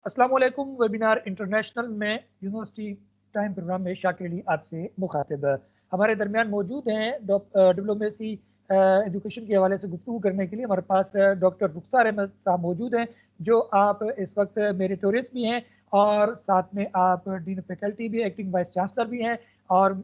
अस्सलाम वालेकुम। Webinar international में यूनिवर्सिटी टाइम प्रोग्राम में शाकिर अली आपसे मुखातिब। हमारे दरमियान मौजूद हैं डिप्लोमेसी एजुकेशन के हवाले से गुफ्तगू करने के लिए हमारे पास डॉक्टर रुखसार अहमद साहब मौजूद हैं, जो आप इस वक्त मेरिटोरियस भी हैं और साथ में आप डीन फैकल्टी भी, एक्टिंग वाइस चांसलर भी हैं और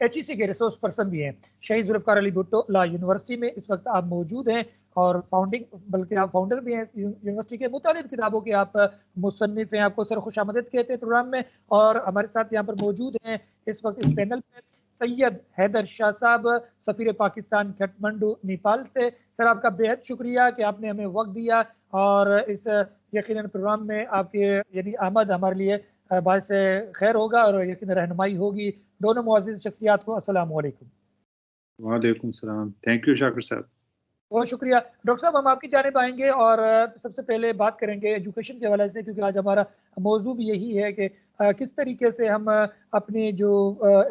HEC के रिसोर्स पर्सन भी हैं। शहीद जुल्फ़िकार अली भुट्टो लॉ यूनिवर्सिटी में इस वक्त आप मौजूद हैं और बल्कि आप फाउंडर भी हैं इस यूनिवर्सिटी के। मुतालिक किताबों के आप मुसन्निफ हैं, आपको सर खुशामदीद कहते हैं प्रोग्राम में। और हमारे साथ यहाँ पर मौजूद हैं इस वक्त इस पैनल में सैयद हैदर शाह साहब, सफ़ीर पाकिस्तान काठमांडू नेपाल से। सर, आपका बेहद शुक्रिया कि आपने हमें वक्त दिया और इस यकीनन प्रोग्राम में आपके यानी आमद हमारे लिए बायस खैर होगा और यकीन रहनुमाई होगी। दोनों मुअज़्ज़िज़ शख्सियात को अस्सलाम वालेकुम। वालेकुम सलाम। थैंक यू शाकिर साहब। बहुत शुक्रिया। डॉक्टर साहब, हम आपकी जानिब आएँगे और सबसे पहले बात करेंगे एजुकेशन के हवाले से, क्योंकि आज हमारा मौज़ू भी यही है कि किस तरीके से हम अपनी जो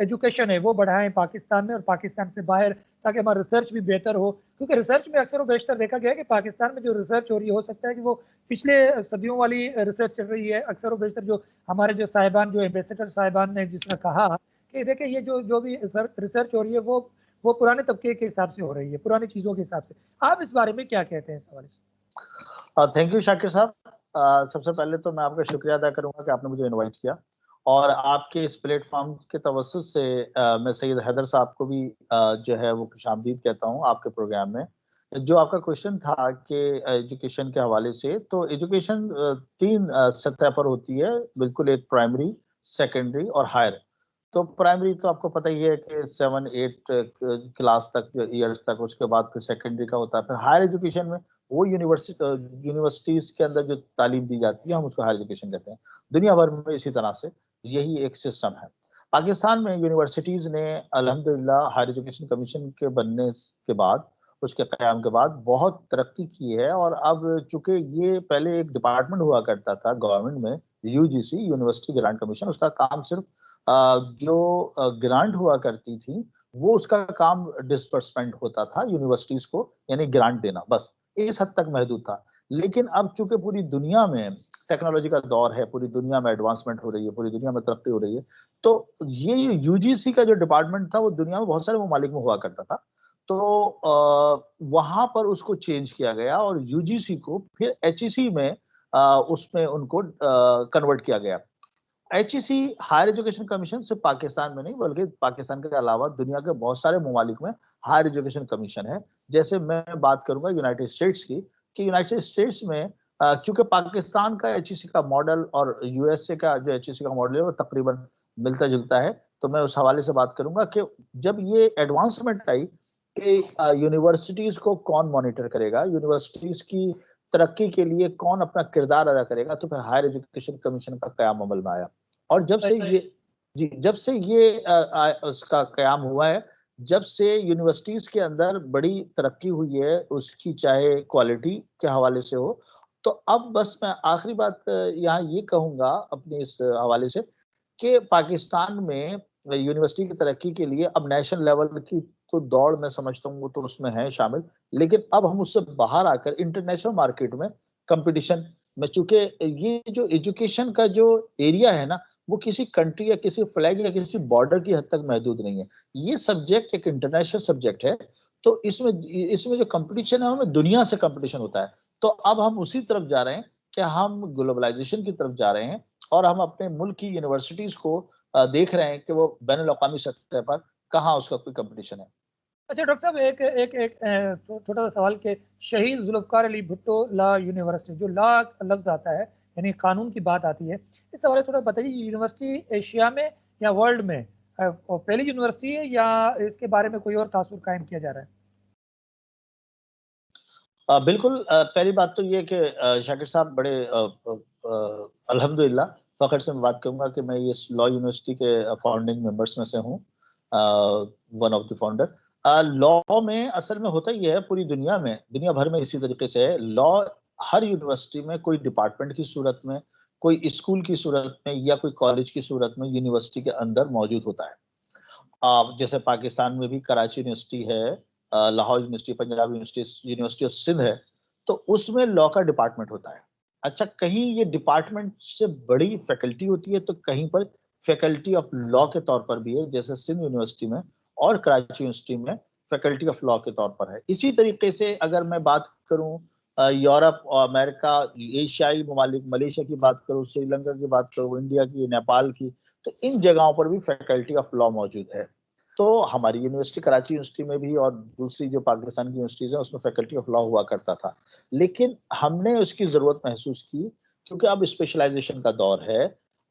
एजुकेशन है वो बढ़ाएँ पाकिस्तान में और पाकिस्तान से बाहर, ताकि हमारा रिसर्च भी बेहतर हो। क्योंकि रिसर्च में अक्सर व बेशतर देखा गया है कि पाकिस्तान में जो रिसर्च हो रही है, हो सकता है कि वो पिछले सदियों वाली रिसर्च चल रही है। अक्सर व बेशतर जो हमारे जो साहिबान, जो एम्बेसडर साहिबान ने जिस तरह कहा कि देखिए ये जो भी रिसर्च हो रही है वो पुराने तबके के हिसाब से हो रही है, पुरानी चीज़ों के हिसाब से। आप इस बारे में क्या कहते हैं इस हवाले से? थैंक यू शाकिर साहब। सबसे पहले तो मैं आपका शुक्रिया अदा करूंगा कि आपने मुझे इनवाइट किया और आपके इस प्लेटफॉर्म के तवज्जुह से मैं सैयद हैदर साहब को भी जो है वो खुशामदीद कहता हूं आपके प्रोग्राम में। जो आपका क्वेश्चन था कि एजुकेशन के हवाले से, तो एजुकेशन तीन सतह पर होती है, बिल्कुल। एक प्राइमरी, सेकेंडरी और हायर। तो प्राइमरी तो आपको पता ही है कि 7-8 क्लास तक, ईयर्स तक, उसके बाद फिर सेकेंडरी का होता है। फिर हायर एजुकेशन में वो यूनिवर्सिटीज के अंदर जो तालीम दी जाती है, हम उसको हायर एजुकेशन कहते हैं। दुनिया भर में इसी तरह से यही एक सिस्टम है। पाकिस्तान में यूनिवर्सिटीज ने अल्हम्दुलिल्लाह हायर एजुकेशन कमीशन के बनने के बाद, उसके क़याम के बाद बहुत तरक्की की है। और अब चूंकि ये पहले एक डिपार्टमेंट हुआ करता था गवर्नमेंट में, यूजीसी, यूनिवर्सिटी ग्रांट कमीशन, उसका काम सिर्फ जो ग्रांट हुआ करती थी वो उसका काम डिसबर्समेंट होता था यूनिवर्सिटीज को, यानी ग्रांट देना, बस इस हद तक महदूद था। लेकिन अब चूंकि पूरी दुनिया में टेक्नोलॉजी का दौर है, पूरी दुनिया में एडवांसमेंट हो रही है, पूरी दुनिया में तरक्की हो रही है, तो ये यूजीसी का जो डिपार्टमेंट था वो दुनिया में बहुत सारे ममालिक में हुआ करता था। तो वहां पर उसको चेंज किया गया और यूजीसी को फिर एचईसी में उसमें उनको कन्वर्ट किया गया। एचईसी, हायर एजुकेशन कमीशन, सिर्फ पाकिस्तान में नहीं बल्कि पाकिस्तान के अलावा दुनिया के बहुत सारे ममालिक में हायर एजुकेशन कमीशन है। जैसे मैं बात करूंगा यूनाइटेड स्टेट्स की, कि यूनाइटेड स्टेट्स में क्योंकि पाकिस्तान का एचईसी का मॉडल और यूएसए का जो एचईसी का मॉडल है वो तकरीबन मिलता जुलता है, तो मैं उस हवाले से बात करूंगा कि जब ये एडवांसमेंट आई कि यूनिवर्सिटीज को कौन मॉनिटर करेगा, यूनिवर्सिटीज की तरक्की के लिए कौन अपना किरदार अदा करेगा, तो फिर हायर एजुकेशन कमीशन का कयाम अमल में आया। और जब से ये जब से ये उसका कयाम हुआ है, जब से यूनिवर्सिटीज के अंदर बड़ी तरक्की हुई है, उसकी चाहे क्वालिटी के हवाले से हो। तो अब बस मैं आखिरी बात यहाँ ये कहूंगा अपने इस हवाले से, कि पाकिस्तान में यूनिवर्सिटी की तरक्की के लिए अब नेशनल लेवल की तो दौड़ मैं समझता हूँ वो तो उसमें है शामिल, लेकिन अब हम उससे बाहर आकर इंटरनेशनल मार्केट में कंपटीशन में, चूंकि ये जो एजुकेशन का जो एरिया है ना, वो किसी कंट्री या किसी फ्लैग या किसी बॉर्डर की हद तक महदूद नहीं है। ये सब्जेक्ट एक इंटरनेशनल सब्जेक्ट है। तो इसमें इसमें जो कंपटीशन है हमें दुनिया से कंपटीशन होता है। तो अब हम उसी तरफ जा रहे हैं कि हम ग्लोबलाइजेशन की तरफ जा रहे हैं और हम अपने मुल्क की यूनिवर्सिटीज को देख रहे हैं कि वो बैन अवी सतह पर कहाँ उसका कोई कंपटीशन है। अच्छा डॉक्टर साहब, एक एक एक छोटा सा सवाल के शहीद जुल्फ़िकार अली भुट्टो लॉ यूनिवर्सिटी, जो लॉ लफ्ज़ आता है यानी कानून की बात आती है, इस हवाले थोड़ा बताइए। यूनिवर्सिटी एशिया में या वर्ल्ड में पहली यूनिवर्सिटी है या इसके बारे में कोई और तासुर कायम किया जा रहा है? बिल्कुल। पहली बात तो ये कि शाकिर साहब बड़े अल्हम्दुलिल्लाह फ़ख्र से मैं बात करूंगा कि मैं ये लॉ यूनिवर्सिटी के फाउंडिंग मेंबर्स में से हूँ, one of the founder. Law में असल में होता ये है, पूरी दुनिया में, दुनिया भर में इसी तरीके से है। लॉ हर यूनिवर्सिटी में कोई डिपार्टमेंट की सूरत में, कोई स्कूल की सूरत में या कोई कॉलेज की सूरत में यूनिवर्सिटी के अंदर मौजूद होता है। जैसे पाकिस्तान में भी कराची यूनिवर्सिटी है, Lahore university, Punjab university, university of Sindh है, तो उसमें लॉ का डिपार्टमेंट होता है। अच्छा, कहीं ये डिपार्टमेंट से बड़ी फैकल्टी होती है तो कहीं पर फैकल्टी ऑफ लॉ के तौर पर भी है, जैसे सिंध यूनिवर्सिटी में और कराची यूनिवर्सिटी में फैकल्टी ऑफ लॉ के तौर पर है। इसी तरीके से अगर मैं बात करूं यूरोप और अमेरिका, एशियाई ममालिक, मलेशिया की बात करूं, श्रीलंका की बात करूं, इंडिया की, नेपाल की, तो इन जगहों पर भी फैकल्टी ऑफ लॉ मौजूद है। तो हमारी यूनिवर्सिटी, कराची यूनिवर्सिटी में भी और दूसरी जो पाकिस्तान की यूनिवर्सिटीज है उसमें फैकल्टी ऑफ लॉ हुआ करता था, लेकिन हमने उसकी जरूरत महसूस की क्योंकि अब स्पेशलाइजेशन का दौर है।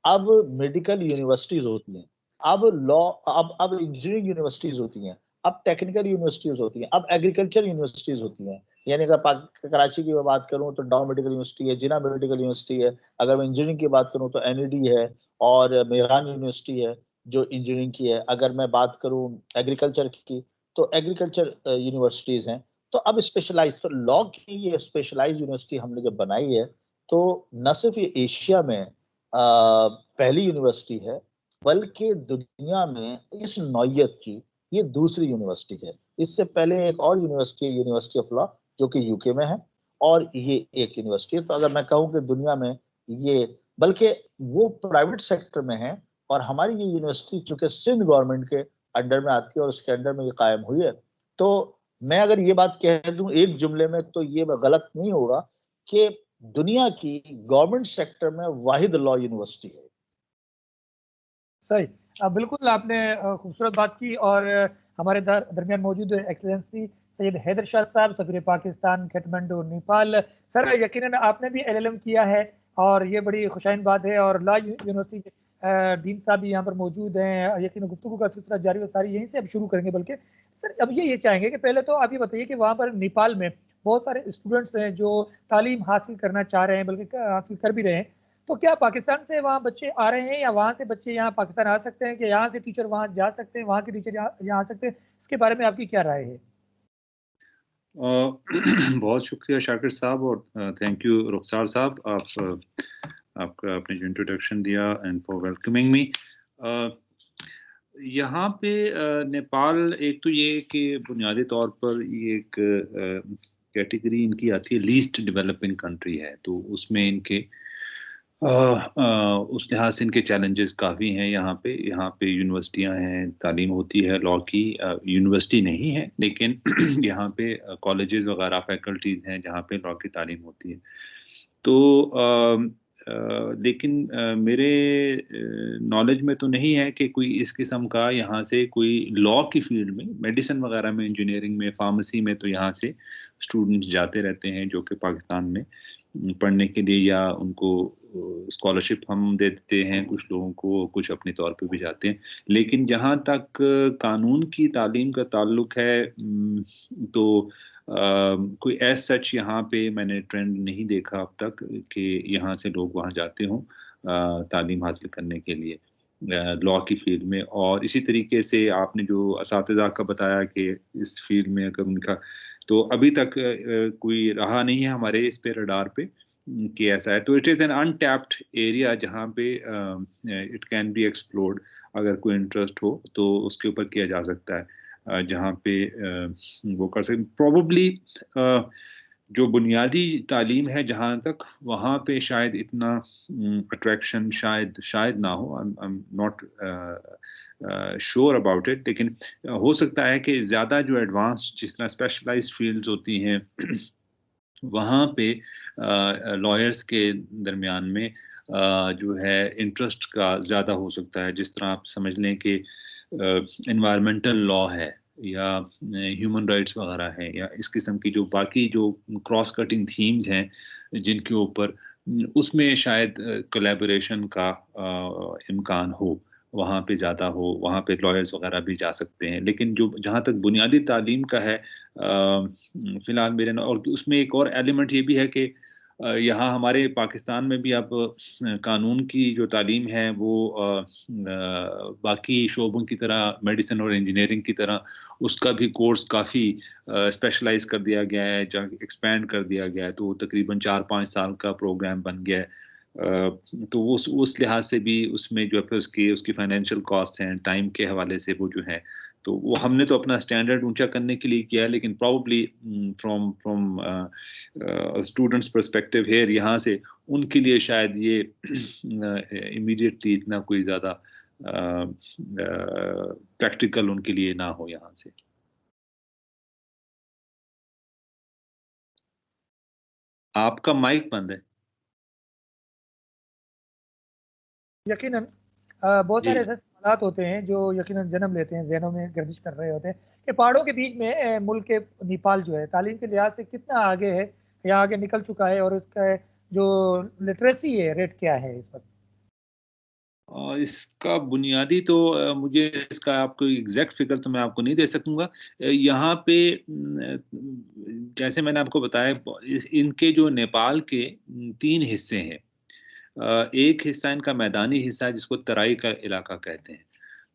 अब मेडिकल यूनिवर्सिटीज होती हैं, अब लॉ, अब इंजीनियरिंग यूनिवर्सिटीज होती हैं, अब टेक्निकल यूनिवर्सिटीज होती हैं, अब एग्रीकल्चर यूनिवर्सिटीज होती हैं। यानी अगर कराची की मैं बात करूं तो डाउ मेडिकल यूनिवर्सिटी है, जिना मेडिकल यूनिवर्सिटी है। अगर मैं इंजीनियरिंग की बात करूं तो एनईडी है और मेहरान यूनिवर्सिटी है जो इंजीनियरिंग की है। अगर मैं बात करूं एग्रीकल्चर की तो एग्रीकल्चर यूनिवर्सिटीज हैं। तो अब स्पेशलाइज, तो लॉ की ये स्पेशलाइज यूनिवर्सिटी हमने जब बनाई है तो न सिर्फ ये एशिया में पहली यूनिवर्सिटी है, बल्कि दुनिया में इस नौयत की ये दूसरी यूनिवर्सिटी है। इससे पहले एक और यूनिवर्सिटी है, यूनिवर्सिटी ऑफ लॉ, जो कि यूके में है, और ये एक यूनिवर्सिटी है। तो अगर मैं कहूँ कि दुनिया में ये, बल्कि वो प्राइवेट सेक्टर में है, और हमारी ये यूनिवर्सिटी चूंकि सिंध गवर्नमेंट के अंडर में आती है और उसके अंडर में ये कायम हुई है, तो मैं अगर ये बात कह दूं एक जुमले में तो ये गलत नहीं होगा कि दुनिया की गवर्नमेंट सेक्टर में वाहिद लॉ यूनिवर्सिटी है। सही, बिल्कुल आपने खूबसूरत बात की। और हमारे दरमियान मौजूद एक्सेलेंसी सैयद हैदर शाह साहब, सफीर पाकिस्तान काठमांडू नेपाल। सर, यकीनन आपने भी एलएलएम किया है और ये बड़ी खुशाइन बात है, और लॉ यूनिवर्सिटी के डीन साहब भी यहाँ पर मौजूद हैं। यकीन गुफ्तगू का सिलसिला जारी व सारी यहीं से अब शुरू करेंगे। बल्कि सर, अब ये चाहेंगे कि पहले तो आप ये बताइए कि वहाँ पर नेपाल में बहुत सारे स्टूडेंट्स हैं जो तालीम हासिल करना चाह रहे हैं, बल्कि हासिल कर भी रहे हैं। तो क्या पाकिस्तान से वहाँ बच्चे आ रहे हैं, या वहाँ से बच्चे यहाँ पाकिस्तान आ सकते हैं, कि यहाँ से टीचर वहाँ जा सकते हैं, वहाँ के टीचर यहाँ आ सकते हैं? इसके बारे में आपकी क्या राय है? बहुत शुक्रिया शाकिर साहब, और थैंक यू रुखसार साहब, आपका आपने जो इंट्रोडक्शन दिया एंड फॉर वेलकमिंग मी। यहाँ पे नेपाल, एक तो ये कि बुनियादी तौर पर ये एक कैटेगरी इनकी आती है, लीस्ट डेवलपिंग कंट्री है, तो उसमें इनके उस लिहाज से इनके चैलेंजेस काफ़ी हैं। यहाँ पे यूनिवर्सिटियाँ हैं, तालीम होती है लॉ की, यूनिवर्सिटी नहीं है लेकिन यहाँ पे कॉलेजेस वगैरह, फैकल्टीज हैं जहाँ पे लॉ की तालीम होती है। तो लेकिन मेरे नॉलेज में तो नहीं है कि कोई इस किस्म का यहाँ से कोई लॉ की फील्ड में, मेडिसिन वगैरह में, इंजीनियरिंग में, फार्मेसी में, तो यहाँ से स्टूडेंट्स जाते रहते हैं जो कि पाकिस्तान में पढ़ने के लिए, या उनको स्कॉलरशिप हम दे देते हैं कुछ लोगों को, कुछ अपने तौर पे भी जाते हैं। लेकिन जहाँ तक कानून की तालीम का ताल्लुक है, तो कोई एज सच यहाँ पे मैंने ट्रेंड नहीं देखा अब तक कि यहाँ से लोग वहाँ जाते हों तालीम हासिल करने के लिए लॉ की फील्ड में। और इसी तरीके से आपने जो असातिज़ा का बताया कि इस फील्ड में अगर उनका, तो अभी तक कोई रहा नहीं है हमारे इस पे रडार पे कि ऐसा है। तो it is an untapped area जहाँ पे इट कैन बी एक्सप्लोर्ड। अगर कोई इंटरेस्ट हो तो उसके ऊपर किया जा सकता है, जहाँ पे वो कर सकते प्रॉब्ली। जो बुनियादी तालीम है जहाँ तक, वहाँ पे शायद इतना अट्रैक्शन शायद ना हो। I am not sure about it, लेकिन हो सकता है कि ज़्यादा जो एडवांस, जिस तरह स्पेशलाइज्ड फील्ड्स होती हैं वहाँ पे लॉयर्स के दरमियान में जो है इंटरेस्ट का ज़्यादा हो सकता है। जिस तरह आप समझ लें कि इन्वायरमेंटल लॉ है, या ह्यूमन राइट्स वगैरह है, या इस किस्म की जो बाकी जो क्रॉस कटिंग थीम्स हैं जिनके ऊपर, उसमें शायद कोलैबोरेशन का इम्कान हो, वहाँ पे ज़्यादा हो, वहाँ पे लॉयर्स वगैरह भी जा सकते हैं। लेकिन जो जहाँ तक बुनियादी तालीम का है, फिलहाल मेरे, और उसमें एक और एलिमेंट ये भी है कि यहाँ हमारे पाकिस्तान में भी अब कानून की जो तालीम है वो बाकी शोबों की तरह, मेडिसिन और इंजीनियरिंग की तरह, उसका भी कोर्स काफ़ी स्पेशलाइज कर दिया गया है, एक्सपेंड कर दिया गया है। तो तकरीबन 4-5 साल का प्रोग्राम बन गया है। तो उस लिहाज से भी उसमें जो है उसकी फाइनेंशियल कॉस्ट हैं, टाइम के हवाले से वो जो है तो वो हमने तो अपना स्टैंडर्ड ऊंचा करने के लिए किया है, लेकिन probably from students perspective here, यहाँ से उनके लिए शायद ये इमीडिएटली इतना कोई ज़्यादा प्रैक्टिकल उनके लिए ना हो यहाँ से। आपका माइक बंद है। यकीनन बहुत जी सारे ऐसे सवालात होते हैं जो यकीनन जन्म लेते हैं, ज़हनों में गर्दिश कर रहे होते हैं कि पहाड़ों के बीच में मुल्क के नेपाल जो है तालीम के लिहाज से कितना आगे है या आगे निकल चुका है, और उसका जो लिटरेसी है रेट क्या है इस वक्त? इसका बुनियादी तो मुझे इसका आपको एग्जैक्ट फिगर तो मैं आपको नहीं दे सकूंगा। यहाँ पे जैसे मैंने आपको बताया, इनके जो नेपाल के 3 हिस्से हैं। एक हिस्सा इनका मैदानी हिस्सा है जिसको तराई का इलाका कहते हैं।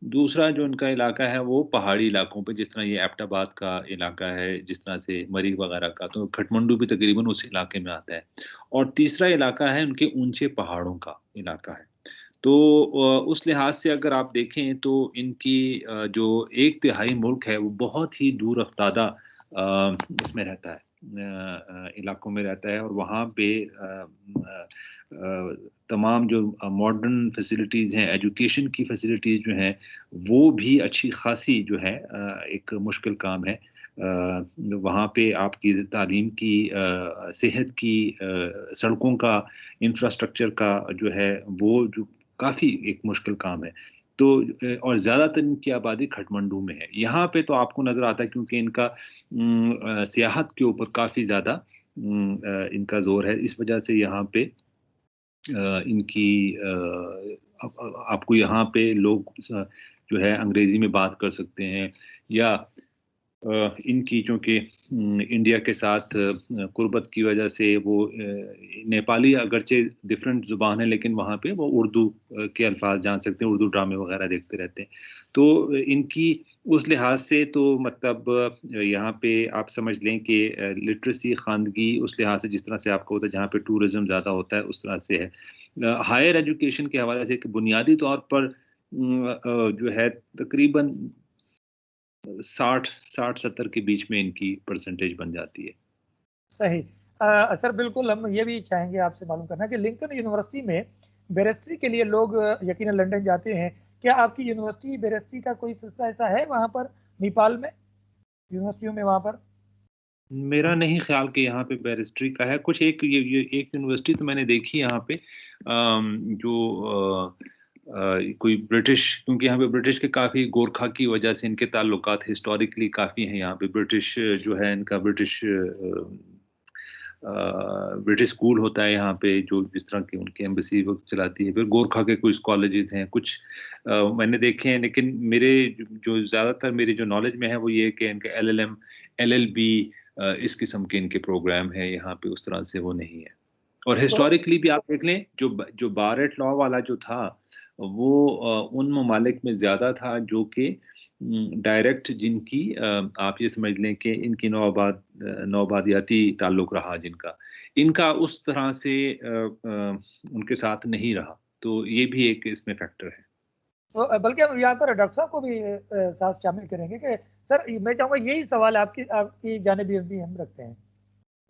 दूसरा जो इनका इलाका है वो पहाड़ी इलाकों पे, जिस तरह ये एबटाबाद का इलाका है, जिस तरह से मरीग वगैरह का, तो खटमंडू भी तकरीबन उस इलाके में आता है। और तीसरा इलाका है उनके ऊंचे पहाड़ों का इलाका है। तो उस लिहाज से अगर आप देखें तो इनकी जो 1/3 मुल्क है वो बहुत ही दूर अफ्तादा उसमें रहता है, इलाकों में रहता है। और वहाँ पे तमाम जो मॉडर्न फैसिलिटीज़ हैं, एजुकेशन की फैसिलिटीज़ जो हैं, वो भी अच्छी खासी जो है एक मुश्किल काम है। वहाँ पे आपकी तालीम की, सेहत की, सड़कों का, इंफ्रास्ट्रक्चर का जो है वो जो काफ़ी एक मुश्किल काम है। तो और ज़्यादातर इनकी आबादी खटमंडू में है। यहाँ पे तो आपको नज़र आता है क्योंकि इनका सियाहत के ऊपर काफ़ी ज़्यादा इनका ज़ोर है। इस वजह से यहाँ पे इनकी आपको यहाँ पे लोग जो है अंग्रेज़ी में बात कर सकते हैं, या इनकी चूँकि इंडिया के साथ कुर्बत की वजह से वो नेपाली अगरचे डिफरेंट ज़ुबान है, लेकिन वहाँ पे वो उर्दू के अल्फाज जान सकते हैं, उर्दू ड्रामे वगैरह देखते रहते हैं। तो इनकी उस लिहाज से तो मतलब यहाँ पे आप समझ लें कि लिटरेसी, ख़वानगी उस लिहाज से जिस तरह से आपको होता है, जहाँ पे टूरिज़्म ज़्यादा होता है, उस तरह से है। हायर एजुकेशन के हवाले से बुनियादी तौर पर जो है तकरीबन 60-70 के बीच में इनकी परसेंटेज बन जाती है। सही। सर बिल्कुल हम ये भी चाहेंगे आपसे मालूम करना कि लिंकन यूनिवर्सिटी में बैरिस्ट्री के लिए लोग यकीनन लंदन जाते हैं। क्या आपकी यूनिवर्सिटी बैरिस्ट्री का कोई सिलसिला ऐसा है वहाँ पर नेपाल में, यूनिवर्सिटियों में वहाँ पर? मेरा नहीं ख्याल कि यहाँ पे बैरिस्ट्री का है। कुछ एक ये एक यूनिवर्सिटी तो मैंने देखी यहाँ पे, जो कोई ब्रिटिश, क्योंकि यहाँ पे ब्रिटिश के काफ़ी गोरखा की वजह से इनके ताल्लुकात हिस्टोरिकली काफ़ी हैं यहाँ पे। ब्रिटिश जो है इनका ब्रिटिश स्कूल होता है यहाँ पे, जो जिस तरह की उनकी एम्बेसी वक्त चलाती है। फिर गोरखा के कुछ कॉलेजेस हैं, कुछ मैंने देखे हैं, लेकिन मेरे जो ज़्यादातर मेरी जो नॉलेज में है वो ये है कि इनके LLM, LLB, इस किस्म के इनके प्रोग्राम हैं यहाँ पे, उस तरह से वो नहीं है। और तो हिस्टोरिकली भी आप देख लें, जो बारेट लॉ वाला जो था, वो उन ममालिक में ज़्यादा था जो कि डायरेक्ट जिनकी आप ये समझ लें कि इनकी नौआबादियाती ताल्लुक रहा जिनका, इनका उस तरह से उनके साथ नहीं रहा। तो ये भी एक इसमें फैक्टर है। तो बल्कि हम यहाँ पर डॉक्टर साहब को भी साथ शामिल करेंगे कि सर मैं चाहूँगा यही सवाल आपकी आपकी जानिब भी हम रखते हैं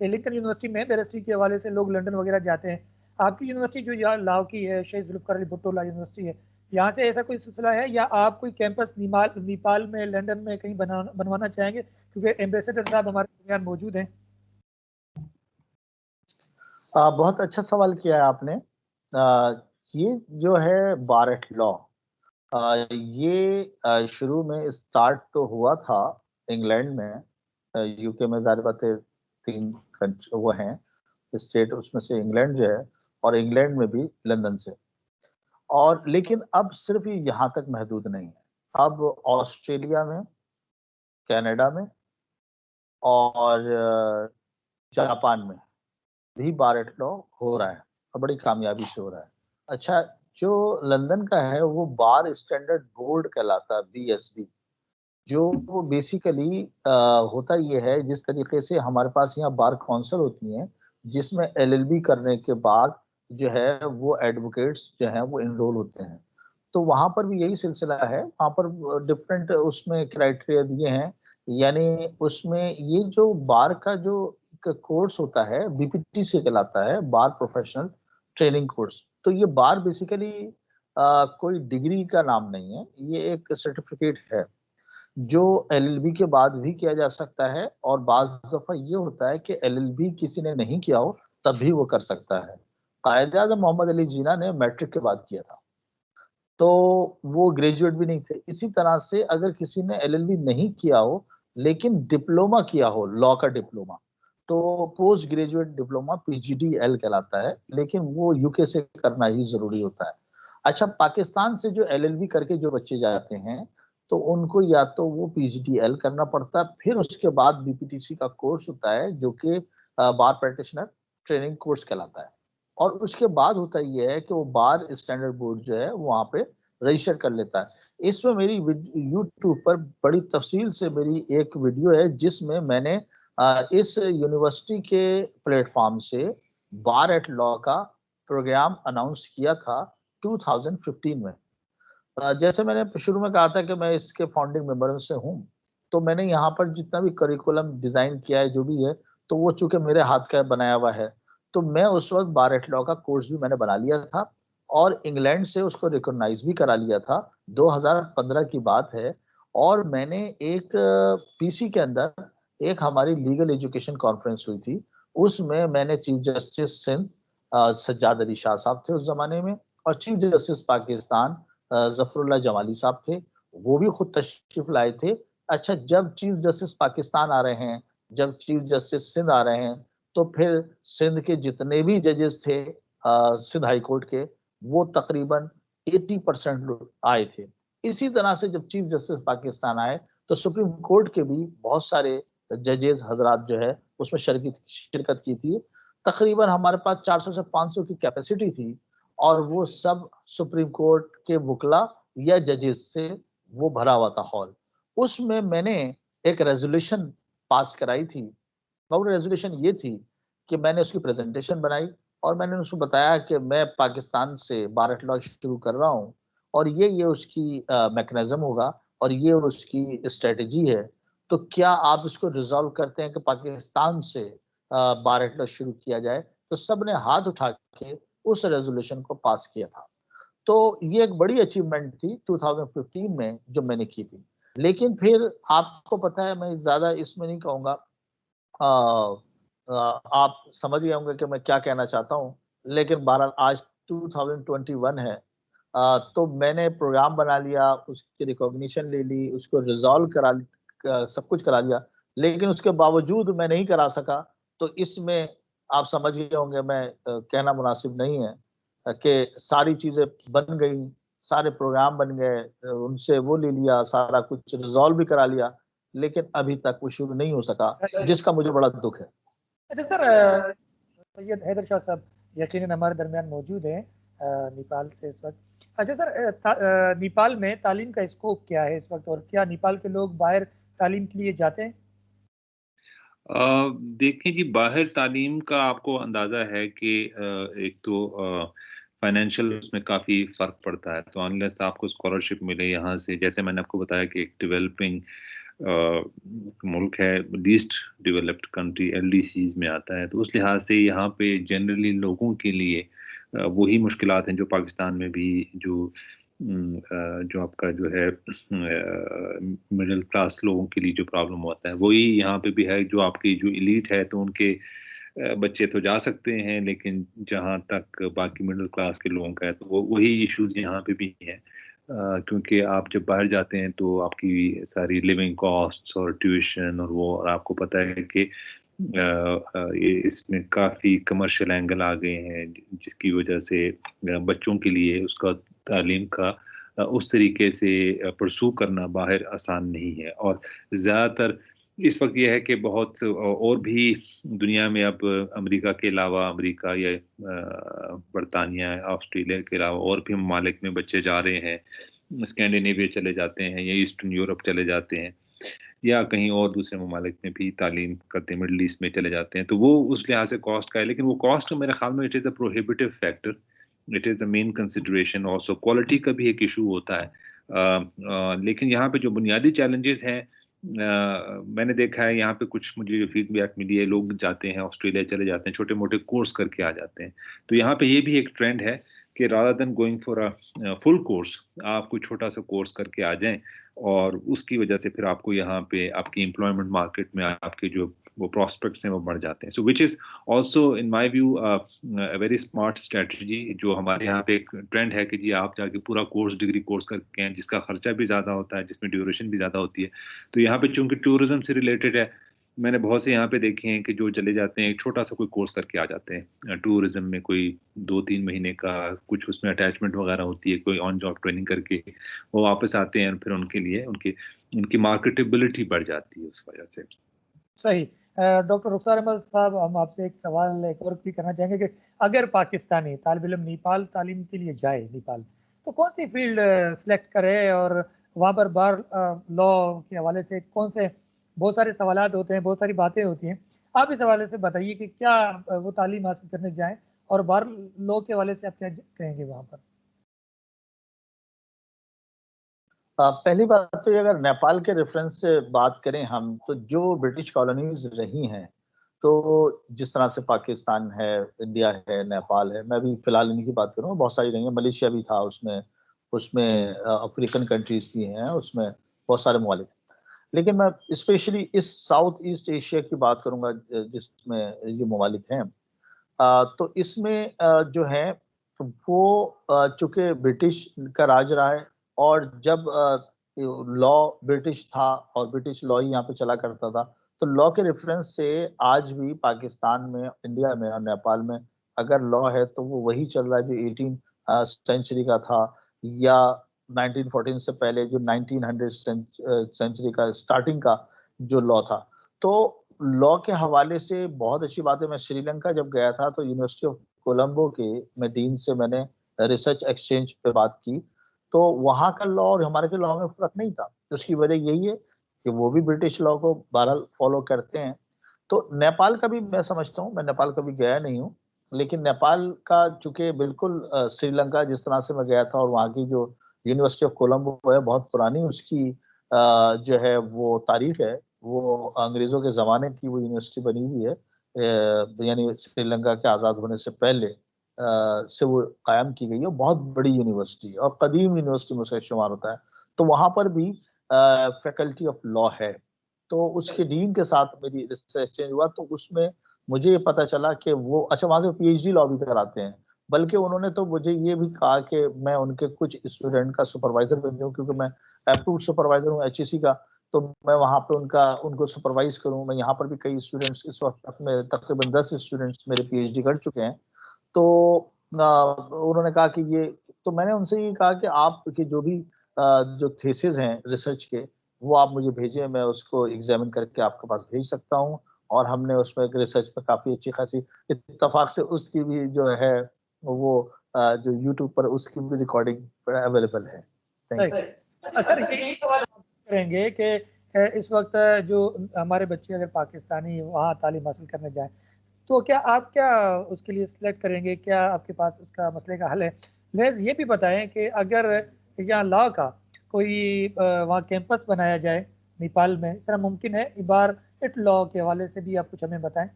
कि लिंकन यूनिवर्सिटी में बैरिस्ट्री के हवाले से लोग लंदन वगैरह जाते हैं। आपकी यूनिवर्सिटी जो यहाँ लाहौर की है, शहीद जुल्फ़िकार अली भुट्टो यूनिवर्सिटी है, यहाँ से ऐसा कोई सिलसिला है या आप कोई कैंपस नेपाल में, लंदन में कहीं बनवाना चाहेंगे? क्योंकि एम्बेसडर साहब हमारे दरमियान मौजूद हैं। बहुत अच्छा सवाल किया है आपने। ये जो है बारेट लॉ, ये शुरू में स्टार्ट तो हुआ था इंग्लैंड में। यूके में ज़ाहिर बात है 3 वो हैं स्टेट, उसमें से इंग्लैंड जो है, और इंग्लैंड में भी लंदन से। और लेकिन अब सिर्फ ये यहाँ तक महदूद नहीं है। अब ऑस्ट्रेलिया में, कनाडा में और जापान में भी बारेट लॉ हो रहा है और बड़ी कामयाबी से हो रहा है। अच्छा, जो लंदन का है वो बार स्टैंडर्ड बोर्ड कहलाता है, BSB। जो बेसिकली होता ये है, जिस तरीके से हमारे पास यहाँ बार काउंसिल होती हैं, जिसमें LLB करने के बाद जो है वो एडवोकेट्स जो हैं वो इनरोल होते हैं। तो वहां पर भी यही सिलसिला है, वहां पर डिफरेंट उसमें क्राइटेरिया दिए हैं। यानी उसमें ये जो बार का जो कोर्स होता है बीपीटी से कहलाता है, बार प्रोफेशनल ट्रेनिंग कोर्स। तो ये बार बेसिकली कोई डिग्री का नाम नहीं है, ये एक सर्टिफिकेट है जो एलएलबी के बाद भी किया जा सकता है। और बाज दफा ये होता है कि एलएलबी किसी ने नहीं किया हो तब भी वो कर सकता है। कायदे आज़म मोहम्मद अली जिन्ना ने मैट्रिक के बाद किया था, तो वो ग्रेजुएट भी नहीं थे। इसी तरह से अगर किसी ने एलएलबी नहीं किया हो लेकिन डिप्लोमा किया हो, लॉ का डिप्लोमा, तो पोस्ट ग्रेजुएट डिप्लोमा पीजीडीएल कहलाता है, लेकिन वो यूके से करना ही जरूरी होता है। अच्छा, पाकिस्तान से जो एलएलबी करके जो बच्चे जाते हैं तो उनको या तो वो पीजीडीएल करना पड़ता है, फिर उसके बाद बीपीटीसी का कोर्स होता है जो कि बार प्रैक्टिशनर ट्रेनिंग कोर्स कहलाता है। और उसके बाद होता ये है कि वो बार स्टैंडर्ड बोर्ड जो है वहां पे रजिस्टर कर लेता है। इसमें मेरी यूट्यूब पर बड़ी तफसील से मेरी एक वीडियो है जिसमें मैंने इस यूनिवर्सिटी के प्लेटफॉर्म से बार एट लॉ का प्रोग्राम अनाउंस किया था 2015 में। जैसे मैंने शुरू में कहा था कि मैं इसके फाउंडिंग मेंबर से हूँ, तो मैंने यहाँ पर जितना भी करिकुलम डिजाइन किया है जो भी है, तो वो चूंकि मेरे हाथ का बनाया हुआ है, तो मैं उस वक्त बार एट लॉ का कोर्स भी मैंने बना लिया था और इंग्लैंड से उसको रिकॉग्नाइज भी करा लिया था। 2015 की बात है। और मैंने एक पीसी के अंदर एक हमारी लीगल एजुकेशन कॉन्फ्रेंस हुई थी, उसमें मैंने चीफ जस्टिस सिंध सज्जाद अली शाह साहब थे उस जमाने में, और चीफ जस्टिस पाकिस्तान जफरुल्लाह जमाली साहब थे, वो भी खुद तशरीफ लाए थे। अच्छा, जब चीफ जस्टिस पाकिस्तान आ रहे हैं, जब चीफ जस्टिस सिंध आ रहे हैं, तो फिर सिंध के जितने भी जजेस थे सिंध हाई कोर्ट के, वो तकरीबन 80% लोग आए थे। इसी तरह से जब चीफ जस्टिस पाकिस्तान आए तो सुप्रीम कोर्ट के भी बहुत सारे जजेस हजरात जो है उसमें शिरकत की थी। तकरीबन हमारे पास 400 से 500 की कैपेसिटी थी, और वो सब सुप्रीम कोर्ट के वकला या जजेस से वो भरा हुआ था हॉल। उसमें मैंने एक रेजोल्यूशन पास कराई थी। और रेजोल्यूशन ये थी कि मैंने उसकी प्रेजेंटेशन बनाई और मैंने उसको बताया कि मैं पाकिस्तान से बार एट लॉ शुरू कर रहा हूँ, और ये उसकी मैकेनिज्म होगा और ये उसकी स्ट्रेटजी है। तो क्या आप इसको रिजॉल्व करते हैं कि पाकिस्तान से बार एट लॉ शुरू किया जाए? तो सब ने हाथ उठा के उस रेजोल्यूशन को पास किया था। तो ये एक बड़ी अचीवमेंट थी 2015 में जो मैंने की थी। लेकिन फिर आपको पता है, मैं ज्यादा इसमें नहीं कहूंगा, आप समझ गए होंगे कि मैं क्या कहना चाहता हूँ। लेकिन बहरहाल आज 2021 है, तो मैंने प्रोग्राम बना लिया, उसकी रिकॉग्निशन ले ली, उसको रिजॉल्व सब कुछ करा लिया, लेकिन उसके बावजूद मैं नहीं करा सका। तो इसमें आप समझ गए होंगे, मैं कहना मुनासिब नहीं है कि सारी चीजें बन गई, सारे प्रोग्राम बन गए, उनसे वो ले लिया, सारा कुछ रिजॉल्व भी करा लिया, लेकिन अभी तक वो शुरू नहीं हो सका, जिसका मुझे बड़ा दुख है। अच्छा सर, सैयद हैदर शाह साहब यकीनन हमारे दरमियान मौजूद हैं नेपाल से इस वक्त। अच्छा सर, नेपाल में तालीम का स्कोप क्या है इस वक्त, और क्या नेपाल के लोग बाहर तालीम के लिए जाते हैं? देखें जी, बाहर तालीम का आपको अंदाज़ा है कि एक तो फाइनेंशियल उसमें काफ़ी फ़र्क पड़ता है। तो अनलेस आपको स्कॉलरशिप मिले यहाँ से, जैसे मैंने आपको बताया कि एक डेवलपिंग मुल्क है, लीस्ट डेवलप्ड कंट्री एलडीसीज में आता है, तो उस लिहाज से यहाँ पे जनरली लोगों के लिए वही मुश्किलात हैं जो पाकिस्तान में भी, जो आपका जो है मिडिल क्लास लोगों के लिए जो प्रॉब्लम होता है वही यहाँ पे भी है। जो आपकी जो एलीट है तो उनके बच्चे तो जा सकते हैं, लेकिन जहाँ तक बाकी मिडिल क्लास के लोगों का है तो वो वही इश्यूज यहाँ पे भी हैं। क्योंकि आप जब बाहर जाते हैं तो आपकी सारी लिविंग कॉस्ट्स और ट्यूशन और वो, और आपको पता है कि ये इसमें काफ़ी कमर्शियल एंगल आ गए हैं जिसकी वजह से बच्चों के लिए उसका तालीम का उस तरीके से परसू करना बाहर आसान नहीं है। और ज़्यादातर इस वक्त ये है कि बहुत और भी दुनिया में अब अमेरिका के अलावा, अमेरिका या बरतानिया, ऑस्ट्रेलिया के अलावा और भी ममालिक में बच्चे जा रहे हैं। स्कैंडिनेविया चले जाते हैं या ईस्टर्न यूरोप चले जाते हैं या कहीं और दूसरे ममालिक में भी तालीम करते हैं, मिडल ईस्ट में चले जाते हैं। तो वो उस लिहाज से कॉस्ट का है, लेकिन वो कॉस्ट मेरे ख्याल में it is a prohibitive factor it is the main consideration. Also quality का भी एक इशू होता है। लेकिन यहाँ पे जो बुनियादी चैलेंजेस हैं, मैंने देखा है यहाँ पे कुछ मुझे जो फीडबैक मिली है, लोग जाते हैं ऑस्ट्रेलिया चले जाते हैं, छोटे मोटे कोर्स करके आ जाते हैं। तो यहाँ पे ये भी एक ट्रेंड है कि rather than going for a full course, आप कोई छोटा सा कोर्स करके आ जाएं, और उसकी वजह से फिर आपको यहाँ पे आपकी एम्प्लॉयमेंट मार्केट में आपके जो वो प्रॉस्पेक्ट्स हैं वो बढ़ जाते हैं। So which is also in my view very smart strategy. जो हमारे यहाँ पे एक ट्रेंड है कि जी आप जाके पूरा कोर्स, डिग्री कोर्स करके हैं, जिसका खर्चा भी ज़्यादा होता है, जिसमें ड्यूरेशन भी ज़्यादा होती है। तो यहाँ पे चूंकि टूरिज्म से रिलेटेड है, मैंने बहुत से यहाँ पे देखे हैं कि जो चले जाते हैं एक छोटा सा कोई कोर्स करके आ जाते हैं टूरिज्म में, कोई 2-3 महीने का, कुछ उसमें अटैचमेंट वगैरह होती है, कोई ऑन जॉब ट्रेनिंग करके वो वापस आते हैं, फिर उनके लिए उनकी मार्केटेबिलिटी बढ़ जाती है उस वजह से। सही। डॉक्टर रुखसार अहमद साहब, हम आपसे एक सवाल एक और भी करना चाहेंगे कि अगर पाकिस्तानी तालिब इल्म नेपाल तालीम के लिए जाए नेपाल, तो कौन सी फील्ड सेलेक्ट करे, और वहाँ पर बार लॉ के हवाले से कौन से बहुत सारे सवालात होते हैं, बहुत सारी बातें होती हैं। आप इस हवाले से बताइए कि क्या वो तालीम हासिल करने जाएँ, और बार लॉ के हवाले से आप क्या कहेंगे वहाँ पर? पहली बात तो ये, अगर नेपाल के रेफरेंस से बात करें हम, तो जो ब्रिटिश कॉलोनीज रही हैं, तो जिस तरह से पाकिस्तान है, इंडिया है, नेपाल है, मैं भी फिलहाल इन्हीं की बात कर रहा हूँ, बहुत सारी रही हैं, मलेशिया भी था उसमें, उसमें अफ्रीकन कंट्रीज भी हैं, उसमें बहुत सारे ममालिक। लेकिन मैं स्पेशली इस साउथ ईस्ट एशिया की बात करूंगा जिसमें ये ममालिक हैं। तो इसमें जो है वो चूंकि ब्रिटिश का राज रहा है, और जब लॉ ब्रिटिश था और ब्रिटिश लॉ ही यहाँ पे चला करता था, तो लॉ के रेफरेंस से आज भी पाकिस्तान में, इंडिया में और नेपाल में अगर लॉ है तो वो वही चल रहा है जो 18 सेंचुरी का था, या 1914 से पहले जो 1900 सेंचुरी का स्टार्टिंग का जो लॉ था। तो लॉ के हवाले से बहुत अच्छी बात है। मैं श्रीलंका जब गया था तो यूनिवर्सिटी ऑफ कोलंबो के में डीन से मैंने रिसर्च एक्सचेंज पे बात की, तो वहाँ का लॉ और हमारे के लॉ में फर्क नहीं था। तो उसकी वजह यही है कि वो भी ब्रिटिश लॉ को बहरहाल फॉलो करते हैं। तो नेपाल का भी मैं समझता हूँ, मैं नेपाल कभी गया नहीं हूँ, लेकिन नेपाल का चूंकि बिल्कुल श्रीलंका जिस तरह से मैं गया था, और वहाँ की जो यूनिवर्सिटी ऑफ कोलंबो है बहुत पुरानी उसकी जो है वो तारीख है, वो अंग्रेजों के ज़माने की वो यूनिवर्सिटी बनी हुई है, यानी श्रीलंका के आज़ाद होने से पहले से वो कायम की गई है। बहुत बड़ी यूनिवर्सिटी है और कदीम यूनिवर्सिटी में से शुमार होता है। तो वहाँ पर भी फैकल्टी ऑफ लॉ है। तो उसके डीन के साथ मेरी रिसर्च एक्सचेंज हुआ, तो उसमें मुझे ये पता चला कि वो अच्छा वहाँ से पीएचडी लॉ भी कराते हैं। बल्कि उन्होंने तो मुझे ये भी कहा कि मैं उनके कुछ स्टूडेंट का सुपरवाइजर बन जाऊँ, क्योंकि मैं अप्रूव्ड सुपरवाइजर हूँ एचईसी का, तो मैं वहाँ पे उनको सुपरवाइज करूँ। मैं यहाँ पर भी कई स्टूडेंट्स, इस वक्त तक में तकरीबन 10 स्टूडेंट्स मेरे पीएचडी कर चुके हैं। तो उन्होंने कहा कि ये, तो मैंने उनसे ये कहा कि आपके जो भी जो थीसिस हैं रिसर्च के, वो आप मुझे भेजें, मैं उसको एग्जामिन करके आपके पास भेज सकता हूँ। और हमने उसमें एक रिसर्च पे काफी अच्छी खासी, इत्तेफाक से उसकी भी जो है वो जो यूट्यूब पर उसकी भी रिकॉर्डिंग अवेलेबल है। Thank you. सर, यही सवाल हम करेंगे कि इस वक्त जो हमारे बच्चे अगर पाकिस्तानी वहाँ तालीम हासिल करने जाएं, तो आप क्या उसके लिए सिलेक्ट करेंगे? क्या आपके पास उसका मसले का हल है? लेकिन ये भी बताएं कि अगर यहाँ लॉ का कोई वहाँ कैंपस बनाया जाए नेपाल में, इस तरह मुमकिन है? इबारत लॉ के हवाले से भी आप कुछ हमें बताएं।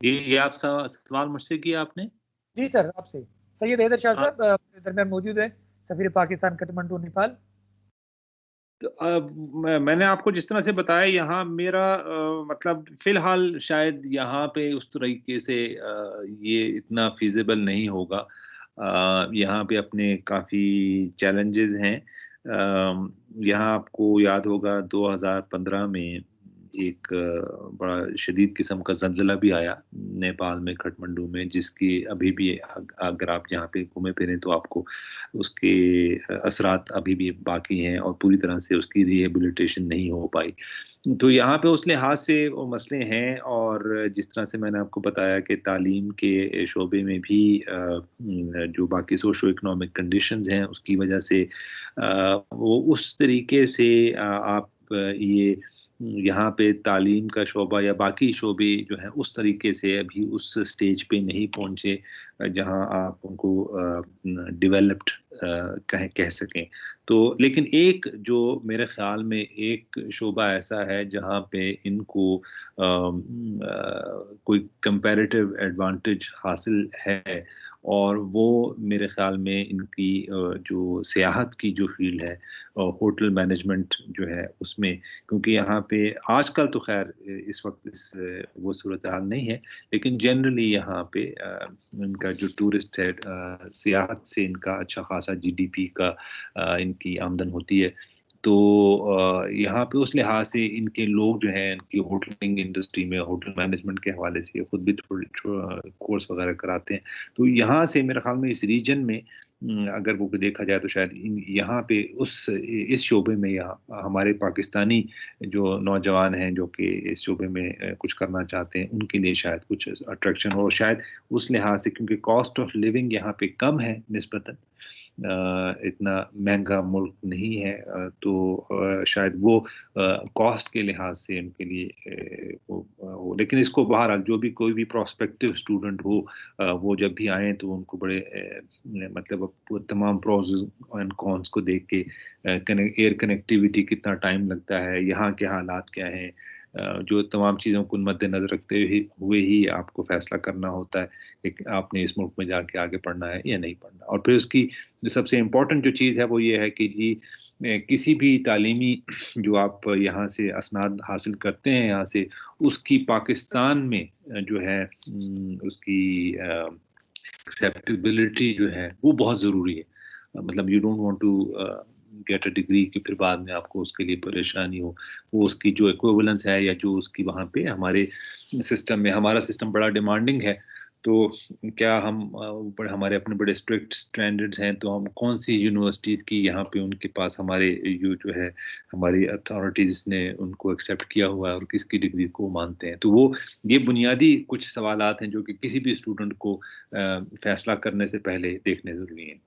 ये आप सवाल मुझसे किया आपने? जी सर, आपसे। सैयद हैदर शाह हाँ, साहब दरमियान मौजूद है, सफीर पाकिस्तान काठमांडू नेपाल। तो मैंने आपको जिस तरह से बताया, यहाँ मेरा मतलब फ़िलहाल शायद यहाँ पे उस तरीके से ये इतना फ़ीज़िबल नहीं होगा। यहाँ पे अपने काफ़ी चैलेंजेस हैं। यहाँ आपको याद होगा 2015 में एक बड़ा शदीद किस्म का ज़लज़ला भी आया नेपाल में, काठमांडू में, जिसकी अभी भी अगर आप यहाँ पे घूमे फिरें तो आपको उसके असरात अभी भी बाकी हैं और पूरी तरह से उसकी रिहेबिलिटेशन नहीं हो पाई। तो यहाँ पे उस लिहाज से वो मसले हैं, और जिस तरह से मैंने आपको बताया कि तालीम के शोबे में भी जो बाकी सोशो इकोनॉमिक कंडीशंस हैं उसकी वजह से वो उस तरीके से आप ये यहाँ पे तालीम का शोबा या बाकी शोबे जो है उस तरीके से अभी उस स्टेज पे नहीं पहुँचे जहाँ आप उनको डेवलप्ड कह सकें। तो लेकिन एक जो मेरे ख़्याल में एक शोबा ऐसा है जहाँ पे इनको कोई कंपैरेटिव एडवांटेज हासिल है, और वो मेरे ख़्याल में इनकी जो सियाहत की जो फ़ील्ड है, होटल मैनेजमेंट जो है उसमें, क्योंकि यहाँ पे आजकल तो ख़ैर इस वक़्त वो सूरत हाल नहीं है, लेकिन जनरली यहाँ पे इनका जो टूरिस्ट है, सियाहत से इनका अच्छा ख़ासा जीडीपी का इनकी आमदन होती है। तो यहाँ पे उस लिहाज से इनके लोग जो हैं, इनकी होटलिंग इंडस्ट्री में होटल मैनेजमेंट के हवाले से ये खुद भी थोड़ी कोर्स वगैरह कराते हैं। तो यहाँ से मेरे ख़्याल में इस रीजन में अगर वो देखा जाए तो शायद यहाँ पे इस शोबे में यहाँ हमारे पाकिस्तानी जो नौजवान हैं जो कि इस शोबे में कुछ करना चाहते हैं, उनके लिए शायद कुछ अट्रैक्शन हो, शायद उस लिहाज से, क्योंकि कॉस्ट ऑफ लिविंग यहाँ पे कम है निस्बतन, इतना महंगा मुल्क नहीं है, तो शायद वो कॉस्ट के लिहाज से उनके लिए वो हो। लेकिन इसको बहरहाल जो भी कोई भी प्रोस्पेक्टिव स्टूडेंट हो, वो जब भी आए तो उनको बड़े मतलब तमाम प्रोज एंड कॉन्स को देख के, एयर कनेक्टिविटी कितना टाइम लगता है, यहाँ के हालात क्या हैं, जो तमाम चीज़ों को मद्देनज़र रखते हुए ही आपको फ़ैसला करना होता है कि आपने इस मुल्क में जाके आगे पढ़ना है या नहीं पढ़ना। और फिर उसकी जो सबसे इम्पोर्टेंट जो चीज़ है वो ये है कि जी किसी भी तालीमी जो आप यहाँ से असनाद हासिल करते हैं यहाँ से, उसकी पाकिस्तान में जो है उसकी एक्सेप्टेबिलिटी जो है वो बहुत ज़रूरी है। मतलब you don't want to get a degree कि फिर बाद में आपको उसके लिए परेशानी हो। वो उसकी जो इक्विवेलेंस है या जो उसकी वहाँ पे हमारे सिस्टम में, हमारा सिस्टम बड़ा डिमांडिंग है, तो क्या हम हमारे अपने बड़े स्ट्रिक्ट स्टैंडर्ड्स हैं, तो हम कौन सी यूनिवर्सिटीज़ की यहाँ पे उनके पास हमारे जो है हमारी अथॉरिटीज़ ने उनको एक्सेप्ट किया हुआ है और किसकी डिग्री को मानते हैं। तो वो ये बुनियादी कुछ सवालात हैं जो कि किसी भी स्टूडेंट को फैसला करने से पहले देखने ज़रूरी हैं।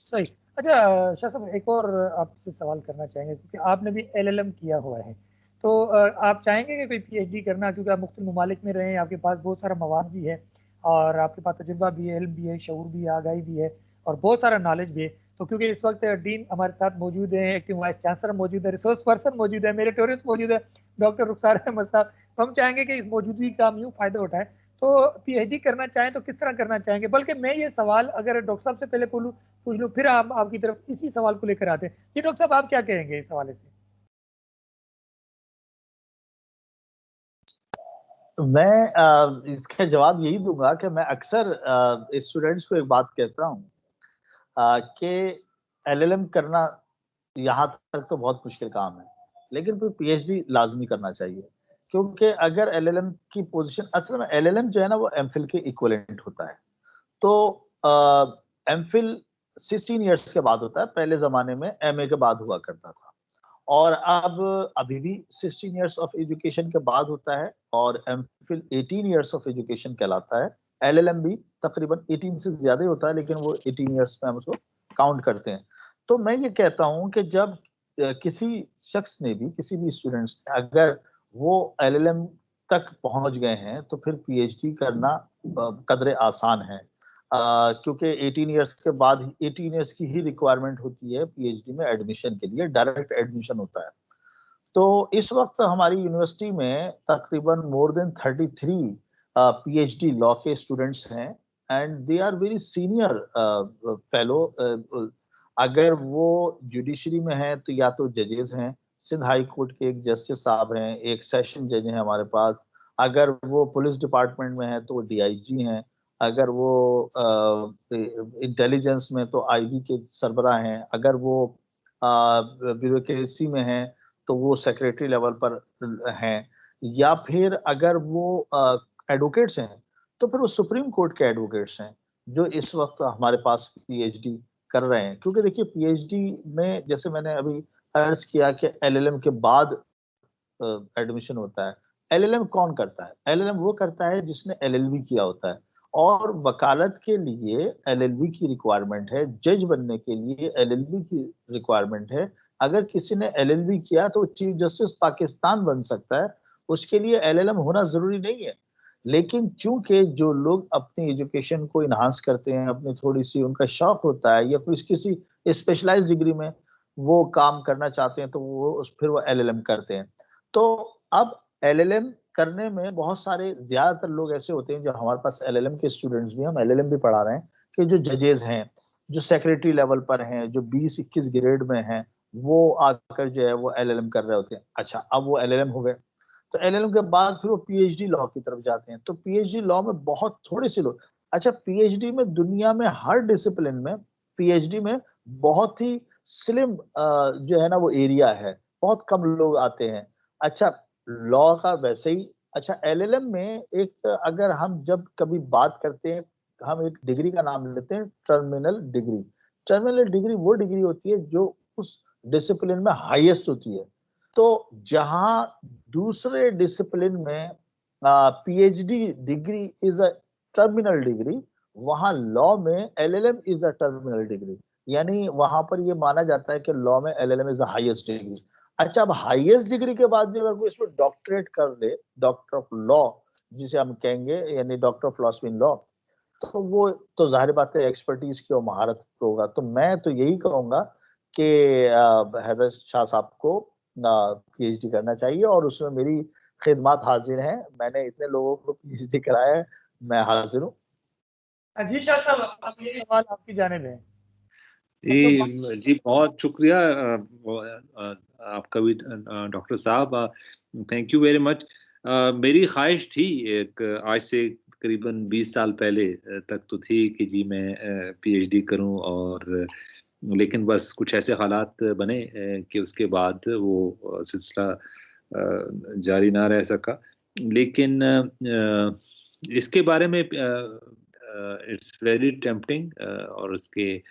सही। अच्छा शाह साहब, एक और आपसे सवाल करना चाहेंगे क्योंकि आपने भी एलएलएम किया हुआ है, तो आप चाहेंगे कि कोई पीएचडी करना, क्योंकि आप मुख्तलिफ ममालिक में रहे हैं, आपके पास बहुत सारा मवाद भी है और आपके पास तजुर्बा भी है, इल्म भी है, शऊर भी है, आगाही भी है और बहुत सारा नॉलेज भी है। तो क्योंकि इस वक्त डीन हमारे साथ मौजूद हैं, एक्टिव वाइस चांसलर मौजूद है, रिसोर्स पर्सन मौजूद है, मेरे टूरिस्ट मौजूद है डॉक्टर रुखसार अहमद साहब, तो हम चाहेंगे कि इस मौजूदगी का हम यूँ फ़ायदा उठाएं। तो पीएचडी करना चाहें तो किस तरह करना चाहेंगे? बल्कि मैं ये सवाल अगर डॉक्टर साहब से पहले पूछ लूँ, फिर हम आपकी तरफ इसी सवाल को लेकर आते हैं। जी डॉक्टर साहब, आप क्या कहेंगे इस हवाले से? मैं इसका जवाब यही दूंगा कि मैं अक्सर स्टूडेंट्स को एक बात कहता हूँ कि एलएलएम करना यहाँ तक तो बहुत मुश्किल काम है, लेकिन फिर पीएचडी लाजमी करना चाहिए, क्योंकि अगर एलएलएम की पोजीशन, असल में एलएलएम जो है ना वो एमफिल के इक्विवेलेंट होता है। तो एमफिल 16 इयर्स के बाद होता है, पहले जमाने में एमए के बाद हुआ करता था, और अब अभी भी 16 इयर्स ऑफ एजुकेशन के बाद होता है, और एमफिल 18 इयर्स ऑफ एजुकेशन कहलाता है। एलएलएम भी तकरीबन 18 से ज्यादा ही होता है, लेकिन वो 18 इयर्स में हम उसको काउंट करते हैं। तो मैं ये कहता हूँ कि जब किसी शख्स ने भी, किसी भी स्टूडेंट्स ने अगर वो एलएलएम तक पहुंच गए हैं, तो फिर पीएचडी करना कदरे आसान है, क्योंकि 18 इयर्स के बाद 18 इयर्स की ही रिक्वायरमेंट होती है पीएचडी में एडमिशन के लिए, डायरेक्ट एडमिशन होता है। तो इस वक्त हमारी यूनिवर्सिटी में तकरीबन मोर देन 33 पीएचडी लॉ के स्टूडेंट्स हैं, and they are very senior fellow. अगर वो जुडिशरी में हैं तो या तो जजेस हैं, सिंध हाई कोर्ट के एक जस्टिस साहब हैं, एक सेशन जज हैं हमारे पास। अगर वो पुलिस डिपार्टमेंट में है तो वो डीआईजी हैं। अगर वो इंटेलिजेंस में तो आईबी के सरबराह हैं। अगर वो ब्यूरोक्रेसी में हैं तो वो सेक्रेटरी लेवल पर हैं, या फिर अगर वो एडवोकेट्स हैं तो फिर वो सुप्रीम कोर्ट के एडवोकेट्स हैं, जो इस वक्त हमारे पास पीएचडी कर रहे हैं। क्योंकि देखिए पीएचडी में, जैसे मैंने अभी अर्ज किया कि एलएलएम के बाद एडमिशन होता है। एलएलएम कौन करता है? एलएलएम वो करता है जिसने एलएलबी किया होता है, और वकालत के लिए एलएलबी की रिक्वायरमेंट है, जज बनने के लिए एलएलबी की रिक्वायरमेंट है, अगर किसी ने LLB किया तो चीफ जस्टिस पाकिस्तान बन सकता है, उसके लिए LLM होना जरूरी नहीं है। लेकिन चूंकि जो लोग अपनी एजुकेशन को इन्हांस करते हैं, अपनी थोड़ी सी उनका शौक होता है या कुछ किसी स्पेशलाइज्ड डिग्री में वो काम करना चाहते हैं, तो वो फिर वो LLM करते हैं। तो अब LLM करने में बहुत सारे ज्यादातर लोग ऐसे होते हैं, जो हमारे पास LLM के स्टूडेंट्स भी, हम LLM भी पढ़ा रहे हैं, कि जो जजेस हैं, जो सेक्रेटरी लेवल पर हैं, जो 20-21 ग्रेड में हैं, वो आकर जो है वो LLM कर रहे होते हैं। अच्छा, अब वो LLM हो गए, तो LLM के बाद फिर वो PhD लॉ की तरफ जाते हैं। तो PhD लॉ में बहुत थोड़े से लोग, अच्छा PhD में दुनिया में हर डिसिप्लिन में PhD में बहुत ही स्लिम जो है ना वो एरिया है, बहुत कम लोग आते हैं। अच्छा, लॉ का वैसे ही। अच्छा, LLM में एक, अगर हम जब कभी बात करते हैं, हम एक डिग्री का नाम लेते हैं, टर्मिनल डिग्री। टर्मिनल डिग्री वो डिग्री होती है जो उस डिसिप्लिन में हाईएस्ट होती है। तो जहां दूसरे डिसिप्लिन में PhD degree is a terminal degree, वहां लॉ में LLM is a terminal degree. यानी वहां पर ये माना जाता है कि लॉ में LLM is the highest degree. अच्छा, अब हाईएस्ट डिग्री के बाद भी अगर कोई इसमें डॉक्टरेट कर ले, डॉक्टर ऑफ लॉ जिसे हम कहेंगे, यानी doctor of philosophy in law, तो वो तो जाहिर बात है एक्सपर्टीज की और महारत पे होगा। तो मैं तो यही कहूंगा कि हैदर शाह साहब को PhD करना चाहिए, और उसमें मेरी खिदमत हाजिर हैं। मैंने इतने लोगों को PhD कराया है, मैं हाजिर हूँ। जी शाह साहब, अब ये सवाल आपकी जानिब है। जी बहुत शुक्रिया आपका भी डॉक्टर साहब, थैंक यू वेरी मच। मेरी ख्वाहिश थी एक, आज से करीबन 20 साल पहले तक तो थी कि जी मैं PhD करूं, और लेकिन बस कुछ ऐसे हालात बने कि उसके बाद वो सिलसिला जारी ना रह सका। लेकिन इसके बारे में इट्स वेरी टेम्पटिंग, और उसके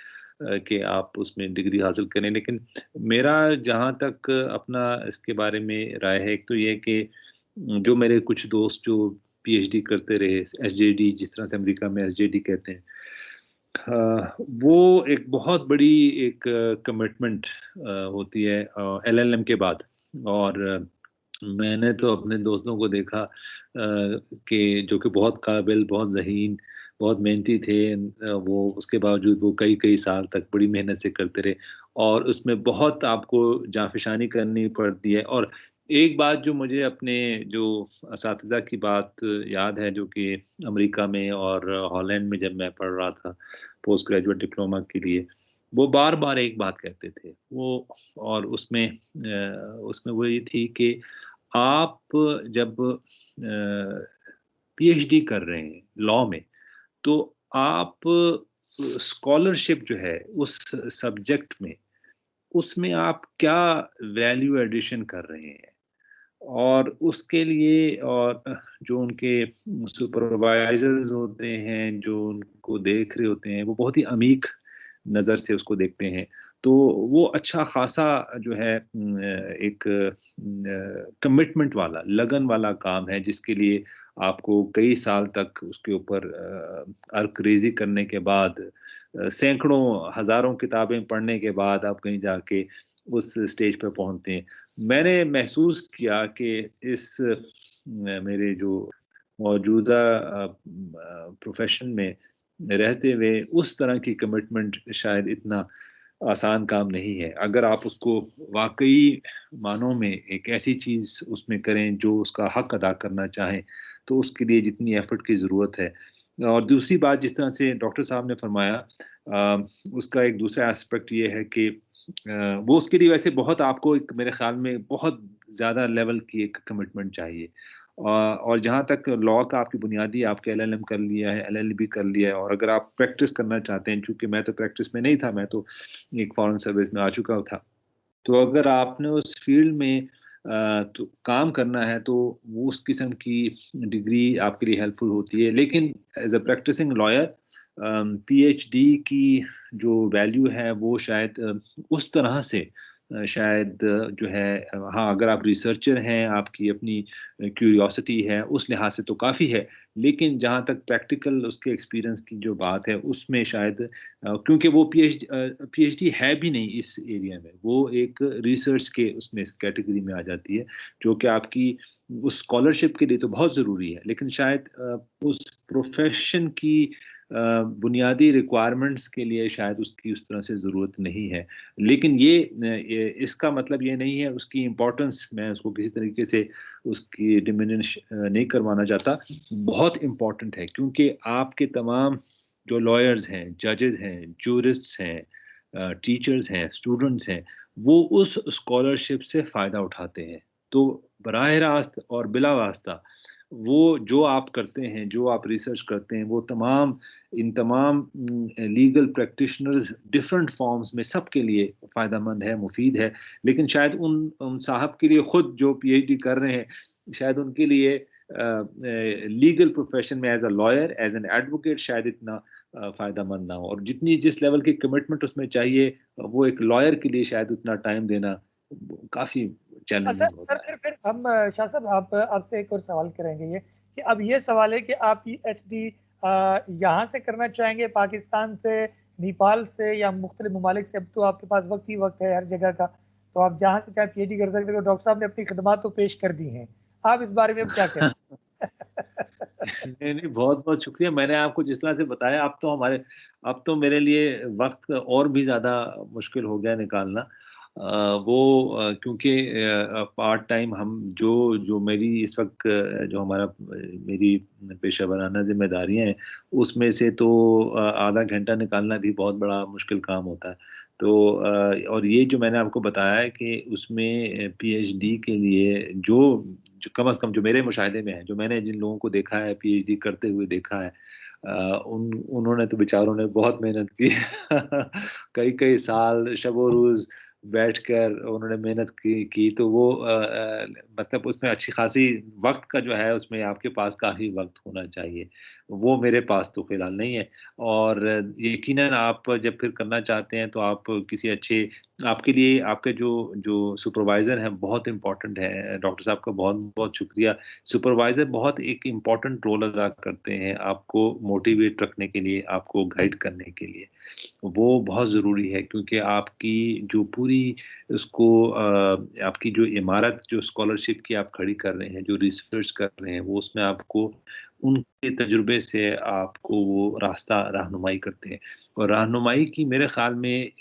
कि आप उसमें डिग्री हासिल करें। लेकिन मेरा जहाँ तक अपना इसके बारे में राय है, एक तो ये कि जो मेरे कुछ दोस्त जो PhD करते रहे, SJD जिस तरह से अमेरिका में SJD कहते हैं, वो एक बहुत बड़ी एक कमिटमेंट होती है LLM के बाद। और मैंने तो अपने दोस्तों को देखा कि जो कि बहुत काबिल, बहुत ज़हीन, बहुत मेहनती थे, वो उसके बावजूद वो कई कई साल तक बड़ी मेहनत से करते रहे, और उसमें बहुत आपको जाँफिशानी करनी पड़ती है। और एक बात जो मुझे अपने जो असातिज़ा की बात याद है, जो कि अमेरिका में और हॉलैंड में जब मैं पढ़ रहा था पोस्ट ग्रेजुएट डिप्लोमा के लिए, वो बार-बार एक बात कहते थे। वो, और उसमें वो ये थी कि आप जब PhD कर रहे हैं लॉ में, तो आप स्कॉलरशिप जो है उस सब्जेक्ट में, उसमें आप क्या वैल्यू एडिशन कर रहे हैं, और उसके लिए, और जो उनके सुपरवाइजर्स होते हैं, जो उनको देख रहे होते हैं, वो बहुत ही अमीक नज़र से उसको देखते हैं। तो वो अच्छा खासा जो है एक कमिटमेंट वाला, लगन वाला काम है, जिसके लिए आपको कई साल तक उसके ऊपर अर्क-रेज़ी करने के बाद, सैकड़ों, हज़ारों किताबें पढ़ने के बाद आप कहीं जाके उस स्टेज पे पहुँचते हैं। मैंने महसूस किया कि इस मेरे जो मौजूदा प्रोफ़ेशन में रहते हुए उस तरह की कमिटमेंट शायद इतना आसान काम नहीं है। अगर आप उसको वाक़ई मानों में एक ऐसी चीज़ उसमें करें जो उसका हक अदा करना चाहें, तो उसके लिए जितनी एफ़र्ट की ज़रूरत है। और दूसरी बात, जिस तरह से डॉक्टर साहब ने फरमाया, उसका एक दूसरा एस्पेक्ट ये है कि वो उसके लिए वैसे बहुत, आपको एक मेरे ख़्याल में बहुत ज़्यादा लेवल की एक कमिटमेंट चाहिए। और जहाँ तक लॉ का आपकी बुनियादी, आपके LLM कर लिया है, LLB कर लिया है, और अगर आप प्रैक्टिस करना चाहते हैं, चूँकि मैं तो प्रैक्टिस में नहीं था, मैं तो एक फ़ॉरेन सर्विस में आ चुका था। तो अगर आपने उस फ़ील्ड में तो काम करना है, तो वो उस किस्म की डिग्री आपके लिए हेल्पफुल होती है। लेकिन as a practising lawyer, PhD की जो वैल्यू है, वो शायद उस तरह से शायद जो है हाँ, अगर आप रिसर्चर हैं, आपकी अपनी क्यूरियोसिटी है, उस लिहाज से तो काफ़ी है। लेकिन जहाँ तक प्रैक्टिकल उसके एक्सपीरियंस की जो बात है, उसमें शायद क्योंकि वो पीएचडी है भी नहीं इस एरिया में, वो एक रिसर्च के उसमें इस कैटेगरी में आ जाती है, जो कि आपकी उस स्कॉलरशिप के लिए तो बहुत ज़रूरी है, लेकिन शायद उस प्रोफ़ेशन की बुनियादी रिक्वायरमेंट्स के लिए शायद उसकी उस तरह से ज़रूरत नहीं है। लेकिन ये इसका मतलब ये नहीं है उसकी इम्पोर्टेंस मैं उसको किसी तरीके से उसकी डिमिनिश नहीं करवाना चाहता। बहुत इम्पोर्टेंट है क्योंकि आपके तमाम जो लॉयर्स हैं, जजेस हैं, जूरिस्ट्स हैं, टीचर्स हैं, स्टूडेंट्स हैं, वो उस स्कॉलरशिप से फ़ायदा उठाते हैं। तो बराह रास्त और बिला वास्ता वो जो आप करते हैं, जो आप रिसर्च करते हैं, वो इन तमाम लीगल प्रैक्टिशनर्स डिफरेंट फॉर्म्स में सबके लिए फ़ायदेमंद है, मुफ़ीद है। लेकिन शायद उन साहब के लिए खुद जो पीएचडी कर रहे हैं, शायद उनके लिए लीगल प्रोफ़ेशन में as a lawyer, as an advocate शायद इतना फ़ायदेमंद ना हो और जिस लेवल की कमिटमेंट उसमें चाहिए, वो एक लॉयर के लिए शायद उतना टाइम देना काफ़ी सर चैलेंजिंग सर होता है। फिर हम शाह साहब आप आपसे एक और सवाल करेंगे ये कि अब ये सवाल है कि आप पीएचडी यहाँ से करना चाहेंगे, पाकिस्तान से, नेपाल से या मुख्तलिफ ममालिक से? अब तो आपके पास वक्त ही वक्त है हर जगह का, तो आप जहाँ से चाहे पीएचडी कर सकते हो। डॉक्टर साहब ने अपनी खदमात तो पेश कर दी हैं, आप इस बारे में अब क्या कहें? नहीं, नहीं, बहुत-बहुत शुक्रिया। मैंने आपको जिस तरह से बताया, अब तो मेरे लिए वक़्त और भी ज़्यादा मुश्किल हो गया निकालना। क्योंकि पार्ट टाइम हम जो जो मेरी इस वक़्त जो मेरी पेशा वराना ज़िम्मेदारियाँ हैं, उसमें से तो आधा घंटा निकालना भी बहुत बड़ा मुश्किल काम होता है। तो और ये जो मैंने आपको बताया है कि उसमें पीएचडी के लिए जो कम से कम जो मेरे मुशाहिदे में है, जो मैंने जिन लोगों को देखा है पीएचडी करते हुए देखा है, उन्होंने तो बेचारों ने बहुत मेहनत की। कई-कई साल शब-ओ-रोज़ बैठकर उन्होंने मेहनत की तो वो मतलब उसमें अच्छी खासी वक़्त का जो है उसमें आपके पास काफ़ी वक़्त होना चाहिए। वो मेरे पास तो फ़िलहाल नहीं है और यकीनन आप जब फिर करना चाहते हैं तो आप किसी अच्छे आपके लिए आपके जो जो सुपरवाइज़र हैं बहुत इम्पोर्टेंट है। डॉक्टर साहब का बहुत-बहुत शुक्रिया। सुपरवाइज़र बहुत एक इम्पोर्टेंट रोल अदा करते हैं आपको मोटिवेट रखने के लिए, आपको गाइड करने के लिए। वो बहुत ज़रूरी है क्योंकि आपकी जो पूरी आपकी जो इमारत जो स्कॉलरशिप की आप खड़ी कर रहे हैं, जो रिसर्च कर रहे हैं, वो उसमें आपको उनके तजुर्बे से आपको वो रास्ता रहनुमाई करते हैं और रहनुमाई की मेरे ख़्याल में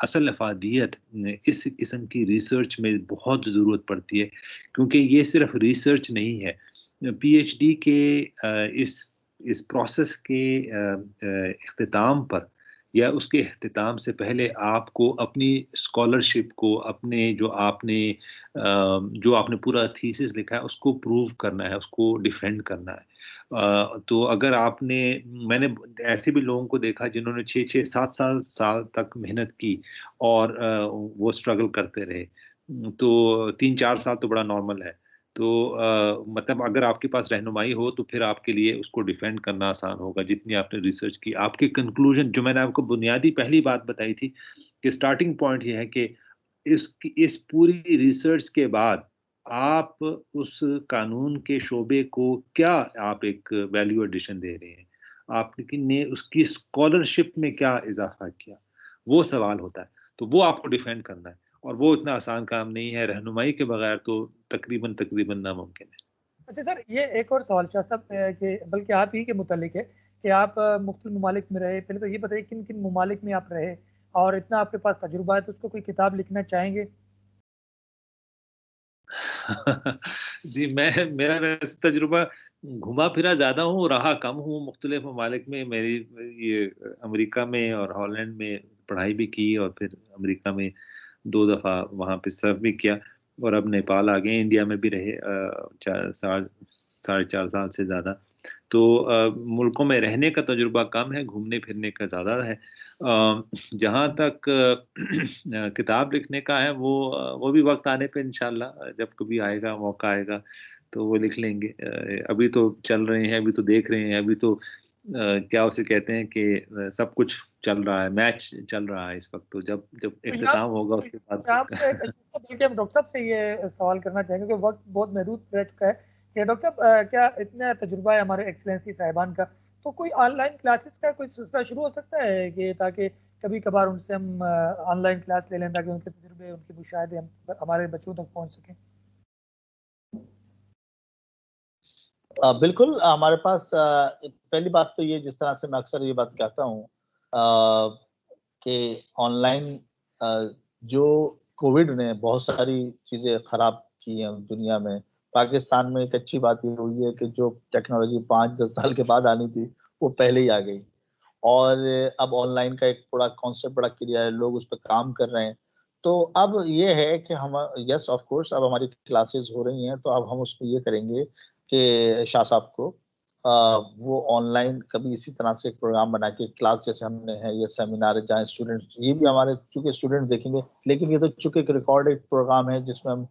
असल अफ़ादियत इस किस्म की रिसर्च में बहुत ज़रूरत पड़ती है क्योंकि ये सिर्फ़ रिसर्च नहीं है। पीएचडी के इस प्रोसेस के इख्तिताम पर या उसके इख्तिताम से पहले आपको अपनी स्कॉलरशिप को अपने जो आपने पूरा थीसिस लिखा है उसको प्रूव करना है, उसको डिफेंड करना है। तो अगर मैंने ऐसे भी लोगों को देखा जिन्होंने 6-6 7 साल तक मेहनत की और वो स्ट्रगल करते रहे। तो 3-4 साल तो बड़ा नॉर्मल है। तो मतलब अगर आपके पास रहनुमाई हो तो फिर आपके लिए उसको डिफेंड करना आसान होगा जितनी आपने रिसर्च की। आपके कंक्लूजन जो मैंने आपको बुनियादी पहली बात बताई थी कि स्टार्टिंग पॉइंट ये है कि इस पूरी रिसर्च के बाद आप उस कानून के शोबे को क्या आप एक वैल्यू एडिशन दे रहे हैं? आपने ने उसकी स्कॉलरशिप में क्या इज़ाफ़ा किया? वो सवाल होता है। तो वो आपको डिफेंड करना है और वो इतना आसान काम नहीं है, रहनुमाई के बगैर तो तकरीबन नामुमकिन है। अच्छा सर, ये एक और सवाल शाह साहब कि बल्कि आप ही के मुतालिक है कि आप मुख्तलिफ ममालिक में रहे। पहले तो ये बताइए किन-किन ममालिक में आप रहे और इतना आपके पास तजुर्बा है तो उसको कोई किताब लिखना चाहेंगे? जी, मेरा वैसे तजुर्बा घुमा-फिरा ज़्यादा हूँ, रहा कम हूँ मुख्तलिफ ममालिक में। मेरी ये अमेरिका में और हॉलैंड में पढ़ाई भी की और फिर अमेरिका में 2 दफ़ा वहाँ पे सर्व भी किया और अब नेपाल आ गए, इंडिया में भी रहे 4 साल, साढ़े 4 साल से ज़्यादा। तो मुल्कों में रहने का तजुर्बा कम है, घूमने-फिरने का ज़्यादा है। जहाँ तक किताब लिखने का है वो भी वक़्त आने पे इंशाअल्लाह जब कभी आएगा, मौका आएगा तो वो लिख लेंगे। अभी तो चल रहे हैं, अभी तो देख रहे हैं, अभी तो क्या उसे कहते हैं कि सब कुछ चल रहा है, मैच चल रहा है इस वक्त। तो जब जब तो इख्तिताम होगा उसके बाद यहाँ पे बल्कि हम डॉक्टर साहब से ये सवाल करना चाहेंगे क्योंकि वक्त बहुत महदूद रह चुका है कि डॉक्टर साहब क्या इतना तजुर्बा है हमारे एक्सलेंसी साहिबान का, तो कोई ऑनलाइन क्लासेस का कोई सिलसिला शुरू हो सकता है कि ताकि कभी कभार उनसे हम ऑनलाइन क्लास ले लें ताकि उनके तजुर्बे उनके मुशाहदे हम हमारे बच्चों तक पहुँच सकें। बिल्कुल हमारे पास पहली बात तो ये, जिस तरह से मैं अक्सर ये बात कहता हूँ कि ऑनलाइन जो कोविड ने बहुत सारी चीज़ें खराब की हैं दुनिया में। पाकिस्तान में एक अच्छी बात ये हुई है कि जो टेक्नोलॉजी 5-10 साल के बाद आनी थी, वो पहले ही आ गई। और अब ऑनलाइन का एक बड़ा कॉन्सेप्ट बड़ा क्लियर है, लोग उस पे काम कर रहे हैं। तो अब ये है कि हम यस ऑफ कोर्स अब हमारी क्लासेस हो रही हैं, तो अब हम उसमें ये करेंगे कि शाह साहब को वो ऑनलाइन कभी इसी तरह से एक प्रोग्राम बना के क्लास जैसे हमने है, ये सेमिनार है जहाँ स्टूडेंट्स, ये भी हमारे चूँकि स्टूडेंट्स देखेंगे, लेकिन ये तो चूँकि एक रिकॉर्डेड प्रोग्राम है जिसमें हम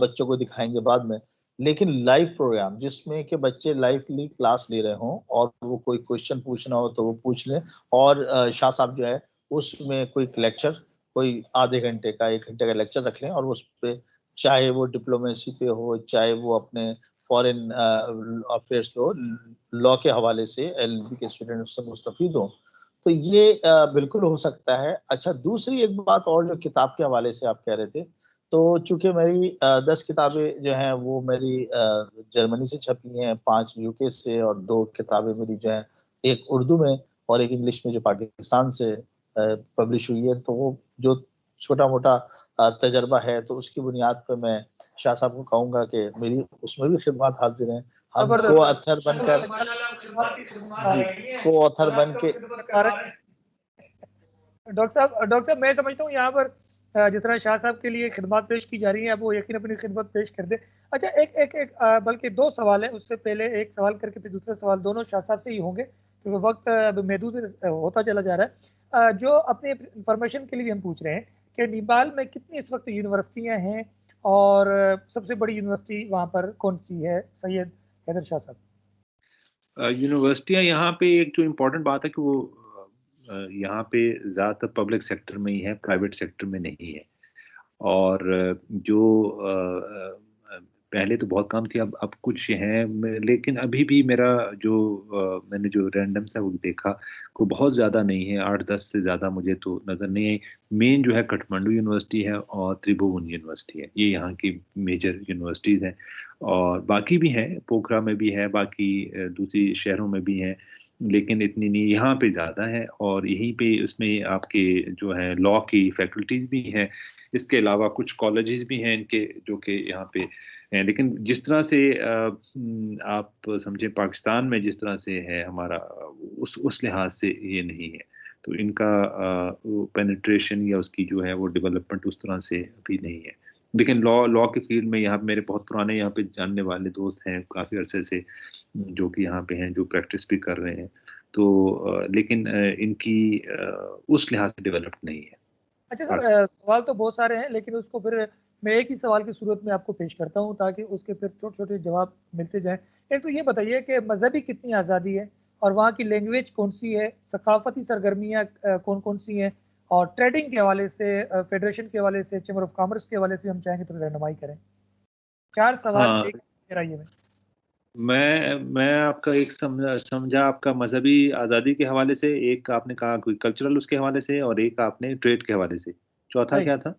बच्चों को दिखाएँगे बाद में। लेकिन लाइव प्रोग्राम जिसमें कि बच्चे लाइवली क्लास ले रहे हों और वो कोई क्वेश्चन पूछना हो तो वो पूछ लें, और शाह साहब जो है उसमें कोई लेक्चर, कोई आधे घंटे का 1 घंटे का लेक्चर रख लें, और उस पे चाहे वो डिप्लोमेसी पे हो, चाहे वो अपने फॉरेन अफेयर्स पे हो, लॉ के हवाले से एलएलबी के स्टूडेंट उससे मुस्तफ़ीद हों। तो ये बिल्कुल हो सकता है। अच्छा, दूसरी एक बात और जो किताब के हवाले से आप कह रहे थे, तो चूँकि मेरी 10 किताबें जो हैं वो मेरी जर्मनी से छपी हैं, 5 यूके से, और 2 किताबें मेरी जो हैं, एक उर्दू में और एक इंग्लिश में जो पाकिस्तान से पब्लिश हुई है। तो वो जो छोटा-मोटा तजर्बा है, तो उसकी बुनियाद पे मैं शाह साहब को कहूँगा कि मेरी उसमें भी खिदमत हाज़िर हैं। हम जबरदस्त को-ऑथर बनकर जी, को-ऑथर बन के डॉक्टर साहब मैं समझता हूँ यहाँ पर जिस तरह शाह साहब के लिए खिदमत पेश की जा रही हैं, अब वो यकीन अपनी खिदमत पेश कर दे। अच्छा, बल्कि 2 सवाल है, उससे पहले एक सवाल करके फिर दूसरा सवाल, दोनों शाह साहब से ही होंगे क्योंकि वक्त अब महदूद होता चला जा रहा है। जो अपने इंफॉर्मेशन के लिए भी हम पूछ रहे हैं कि नेपाल में कितनी इस वक्त यूनिवर्सिटियाँ हैं और सबसे बड़ी यूनिवर्सिटी वहाँ पर कौन सी है? सैयद हैदर शाह साहब। यूनिवर्सिटियाँ यहाँ पे एक जो इम्पोर्टेंट बात है कि वो यहाँ पे ज़्यादातर पब्लिक सेक्टर में ही है, प्राइवेट सेक्टर में नहीं है। और जो पहले तो बहुत कम थी, अब कुछ हैं, लेकिन अभी भी मेरा जो मैंने जो रैंडम सा वो देखा, को बहुत ज़्यादा नहीं है, 8-10 से ज़्यादा मुझे तो नज़र नहीं आई। मेन जो है काठमांडू यूनिवर्सिटी है और त्रिभुवन यूनिवर्सिटी है, ये यहाँ की मेजर यूनिवर्सिटीज़ हैं। और बाकी भी हैं, पोखरा में भी है, बाकी दूसरी शहरों में भी हैं, लेकिन इतनी नहीं, यहाँ पे ज़्यादा है। और यहीं पे उसमें आपके जो है लॉ की फैकल्टीज़ भी हैं, इसके अलावा कुछ कॉलेजेस भी हैं इनके जो कि यहाँ पे हैं। लेकिन जिस तरह से आप समझें पाकिस्तान में जिस तरह से है हमारा, उस लिहाज से ये नहीं है। तो इनका वो पेनिट्रेशन या उसकी जो है वो डेवलपमेंट उस तरह से अभी नहीं है। लेकिन लॉ लॉ के फील्ड में यहाँ पे मेरे बहुत पुराने यहाँ पे जानने वाले दोस्त हैं काफ़ी अरसे से, जो कि यहाँ पे हैं, जो प्रैक्टिस भी कर रहे हैं। तो लेकिन इनकी उस लिहाज से डेवलप्ड नहीं है। अच्छा सर, सवाल तो बहुत सारे हैं लेकिन उसको फिर मैं एक ही सवाल की सूरत में आपको पेश करता हूँ ताकि उसके फिर छोटे-छोटे जवाब मिलते जाएँ। एक तो ये बताइए कि मज़हबी कितनी आज़ादी है और वहाँ की लैंग्वेज कौन-सी है? सकाफ़ती सरगर्मियाँ कौन-कौन सी हैं? और ट्रेडिंग के हवाले से फेडरेशन के हवाले से, चैम्बर ऑफ कॉमर्स के हवाले से हम चाहेंगे तो रहनुमाई करें। 4 सवाल हाँ, एक गहराइए में। मैं आपका एक समझा आपका मज़हबी आज़ादी के हवाले से, एक आपने कहा कोई कल्चरल उसके हवाले से, और एक आपने ट्रेड के हवाले से। चौथा सही। क्या था?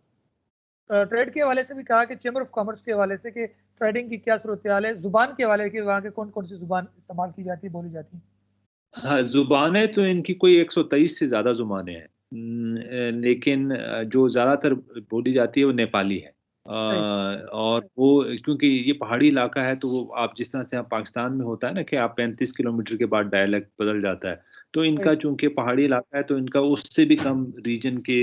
ट्रेड के हवाले से भी कहा कि चैम्बर ऑफ कॉमर्स के हवाले से कि ट्रेडिंग की क्या सूरत-ए-हाल है? ज़ुबान के हवाले के वहाँ के कौन-कौन सी ज़ुबान इस्तेमाल की जाती है, बोली जाती है? हाँ, ज़ुबानें तो इनकी कोई 123 से ज़्यादा ज़ुबानें हैं। लेकिन जो ज़्यादातर बोली जाती है वो नेपाली है। सही। और वो क्योंकि ये पहाड़ी इलाका है, तो वो आप जिस तरह से आप पाकिस्तान में होता है ना कि आप 35 किलोमीटर के बाद डायलेक्ट बदल जाता है। तो सही। इनका चूँकि पहाड़ी इलाका है, तो इनका उससे भी कम रीजन के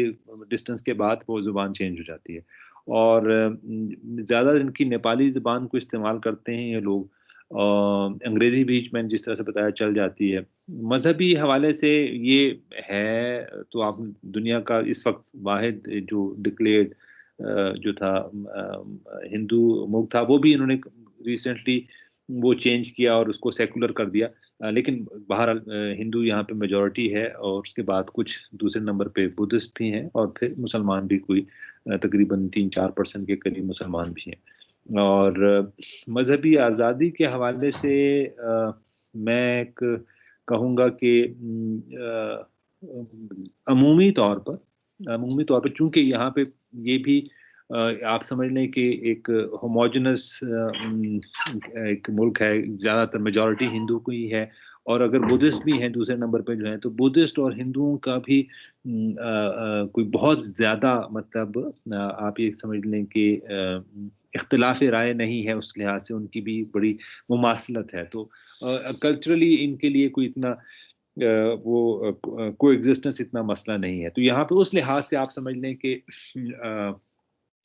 डिस्टेंस के बाद वो ज़ुबान चेंज हो जाती है। और ज़्यादा इनकी नेपाली ज़ुबान को इस्तेमाल करते हैं ये लोग। अंग्रेज़ी बीच में जिस तरह से बताया चल जाती है। मज़हबी हवाले से ये है, तो आप दुनिया का इस वक़्त वाहिद जो डिक्लेयर्ड जो था हिंदू मुल्क था, वो भी इन्होंने रिसेंटली वो चेंज किया और उसको सेकुलर कर दिया। लेकिन बहरहाल हिंदू यहाँ पे मेजॉरिटी है, और उसके बाद कुछ दूसरे नंबर पे बुद्धिस्ट भी हैं, और फिर मुसलमान भी कोई तकरीबन 3-4% के करीब मुसलमान भी हैं। और मजहबी आज़ादी के हवाले से मैं एक कहूँगा कि अमूमी तौर पर चूंकि यहाँ पे ये भी आप समझ लें कि एक होमोजेनस एक मुल्क है, ज़्यादातर मेजॉरिटी हिंदू को ही है, और अगर बुद्धिस्ट भी हैं दूसरे नंबर पे जो है, तो बुद्धिस्ट और हिंदुओं का भी कोई बहुत ज़्यादा मतलब आप ये समझ लें कि इख्तिलाफ राय नहीं है, उस लिहाज से उनकी भी बड़ी मुमासलत है। तो कल्चरली इनके लिए कोई इतना वो को एग्जिस्टेंस इतना मसला नहीं है। तो यहाँ पे उस लिहाज से आप समझ लें कि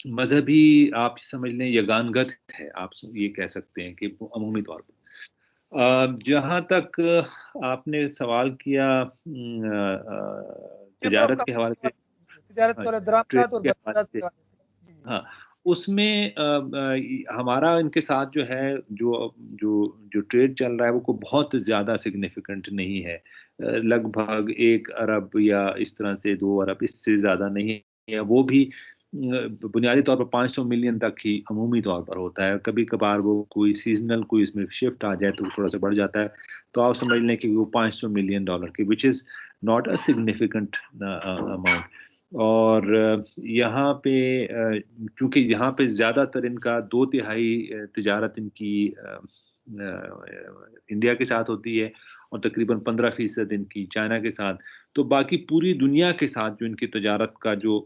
मजहबी आप समझ लें यगानगत है, आप ये कह सकते हैं कि अमूमी तौर पर। जहाँ तक आपने सवाल किया तिजारत के हवाले से, तिजारत हाँ, वाला ट्रेड दरामदात और के हवाले बरामदात से, के हवाले से। जी, हाँ, उसमें हमारा इनके साथ जो है जो जो जो ट्रेड चल रहा है वो को बहुत ज़्यादा सिग्निफिकेंट नहीं है। लगभग 1 अरब या इस तरह से 2 अरब, इससे ज़्यादा नहीं है। वो भी बुनियादी तौर पर 500 मिलियन तक ही अमूमी तौर पर होता है। कभी-कभार वो कोई सीज़नल कोई इसमें शिफ्ट आ जाए तो थोड़ा-सा बढ़ जाता है। तो आप समझ लें कि वो $500 मिलियन की, which is not a significant amount. और यहाँ पे चूँकि यहाँ पे ज़्यादातर इनका 2/3 तिजारत इनकी इंडिया के साथ होती है, और तकरीबन 15% इनकी चाइना के साथ। तो बाकी पूरी दुनिया के साथ जो इनकी तजारत का जो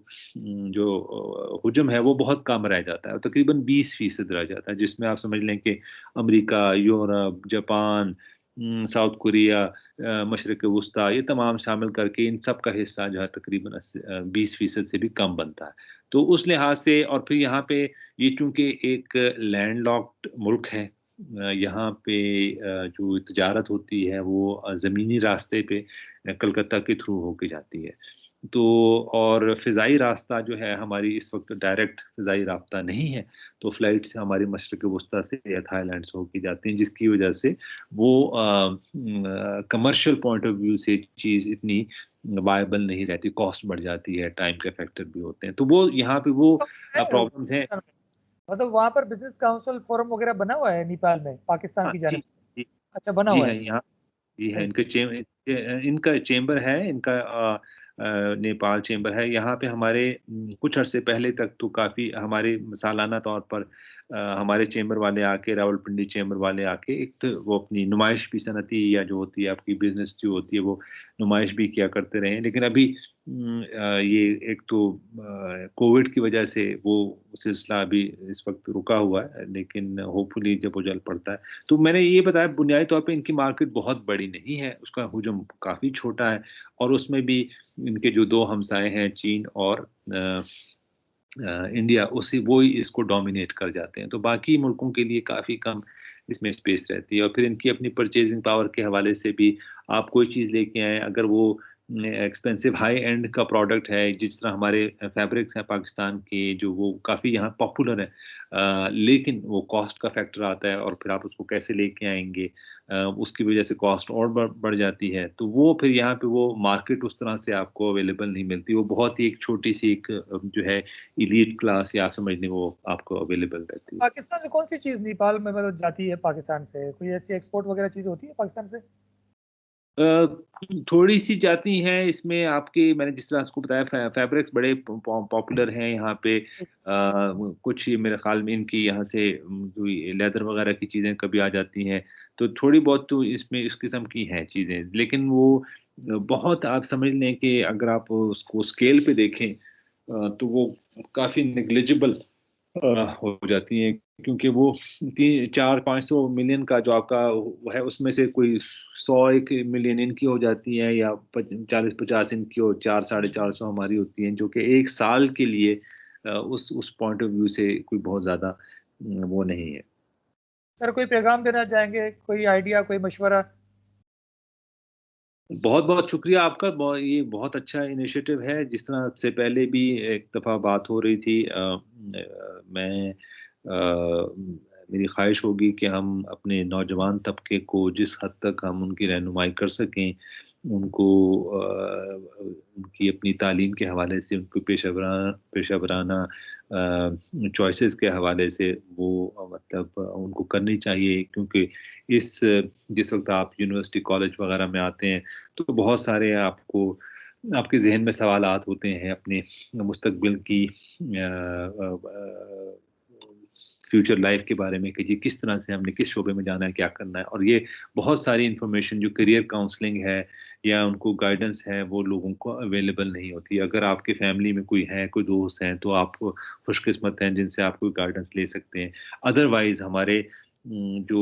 हुजम है वो बहुत कम रह जाता है, तकरीबन 20% रह जाता है, जिसमें आप समझ लें कि America, Europe, Japan, South Korea, मशरक़ वुस्ता, ये तमाम शामिल करके इन सब का हिस्सा जो है तकरीबन 20% से भी कम बनता है। तो उस लिहाज से, और फिर यहाँ पे ये चूँकि एक लैंडलॉक्ड मुल्क है, यहाँ पे जो तिजारत होती है वो ज़मीनी रास्ते पे कलकत्ता के थ्रू होके जाती है। तो और फ़िज़ाई रास्ता जो है हमारी इस वक़्त डायरेक्ट फ़िज़ाई राब्ता नहीं है, तो फ़्लाइट्स हमारी मशरिक़ वुस्ता से या थाईलैंड से होके जाती हैं, जिसकी वजह से वो कमर्शियल पॉइंट ऑफ व्यू से चीज़ इतनी वायबल नहीं रहती, कॉस्ट बढ़ जाती है, टाइम के फैक्टर भी होते हैं। तो वो यहाँ पे वो तो है प्रॉब्लम्स हैं। मतलब वहाँ पर बिजनेस काउंसिल फोरम वगैरह बना हुआ है नेपाल में पाकिस्तान हाँ, की जी, जानिब से? जी, अच्छा, बना जी हुआ है है। यहाँ। जी है, सही। इनका चेंबर है, इनका नेपाल चेंबर है। यहाँ पे हमारे कुछ अरसे पहले तक तो काफ़ी हमारे सालाना तौर पर हमारे चेंबर वाले आके, रावलपिंडी चेंबर वाले आके एक तो वो अपनी नुमाइश भी सनती या जो होती है आपकी बिज़नेस जो होती है वो नुमाइश भी किया करते रहे हैं। लेकिन अभी ये एक तो कोविड की वजह से वो सिलसिला अभी इस वक़्त रुका हुआ है, लेकिन होपफुली जब वो जल्द पड़ता है। तो मैंने ये बताया बुनियादी तौर पे इनकी मार्केट बहुत बड़ी नहीं है, उसका हुजूम काफ़ी छोटा है, और उसमें भी इनके जो 2 हमसाए हैं चीन और इंडिया, उसी वो ही इसको डोमिनेट कर जाते हैं। तो बाकी मुल्कों के लिए काफ़ी कम इसमें स्पेस रहती है, और फिर इनकी अपनी परचेज़िंग पावर के हवाले से भी आप कोई चीज़ लेके आएँ, अगर वो एक्सपेंसिव हाई एंड का प्रोडक्ट है, जिस तरह हमारे फैब्रिक्स हैं पाकिस्तान के जो वो काफ़ी यहाँ पॉपुलर है, लेकिन वो कॉस्ट का फैक्टर आता है, और फिर आप उसको कैसे लेके आएँगे, उसकी वजह से कॉस्ट और बढ़ जाती है। तो वो फिर यहाँ पे वो मार्केट उस तरह से आपको अवेलेबल नहीं मिलती। वो बहुत ही एक छोटी-सी एक जो है एलीट क्लास या आप समझ लें वो आपको अवेलेबल रहती है। पाकिस्तान से कौन सी चीज़ नेपाल में मतलब जाती है पाकिस्तान से? कोई ऐसी एक्सपोर्ट वगैरह चीज़ होती है पाकिस्तान से? अ, थोड़ी-सी जाती हैं इसमें आपके, मैंने जिस तरह आपको बताया फैब्रिक्स बड़े पॉपुलर हैं यहाँ पे। कुछ ये मेरे ख़्याल में इनकी यहाँ से जो ये लेदर वग़ैरह की चीज़ें कभी आ जाती हैं, तो थोड़ी बहुत तो इसमें इस किस्म की हैं चीज़ें। लेकिन वो बहुत आप समझ लें कि अगर आप उसको स्केल पे देखें तो वो काफ़ी नेग्लिजिबल हो जाती हैं, क्योंकि वो 400-500 मिलियन का जो आपका वो है उसमें से कोई 100-1 मिलियन इनकी हो जाती है, या 40-50 इनकी और 4 साढ़े 400 हमारी होती हैं, जो कि एक साल के लिए उस पॉइंट ऑफ व्यू से कोई बहुत ज़्यादा वो नहीं है। सर कोई पैगाम देना चाहेंगे? कोई आइडिया, कोई मशवरा? बहुत-बहुत शुक्रिया आपका। ये बहुत अच्छा इनिशिएटिव है। जिस तरह से पहले भी एक दफ़ा बात हो रही थी, मैं मेरी ख्वाहिश होगी कि हम अपने नौजवान तबके को जिस हद तक हम उनकी रहनुमाई कर सकें, उनको उनकी अपनी तालीम के हवाले से, उनको पेशा वराना चॉइसेस के हवाले से वो मतलब उनको करनी चाहिए, क्योंकि जिस वक़्त आप यूनिवर्सिटी, कॉलेज वग़ैरह में आते हैं, तो बहुत सारे आपके ज़हन में सवालात होते हैं अपने मुस्तकबिल की फ्यूचर लाइफ के बारे में कि जी किस तरह से हमने किस शोबे में जाना है, क्या करना है, और ये बहुत सारी इन्फॉर्मेशन जो करियर काउंसलिंग है या उनको गाइडेंस है, वो लोगों को अवेलेबल नहीं होती। अगर आपकी फैमिली में कोई है, कोई दोस्त हैं, तो आप खुशकिस्मत हैं जिनसे आप कोई गाइडेंस ले सकते हैं। अदरवाइज़ हमारे जो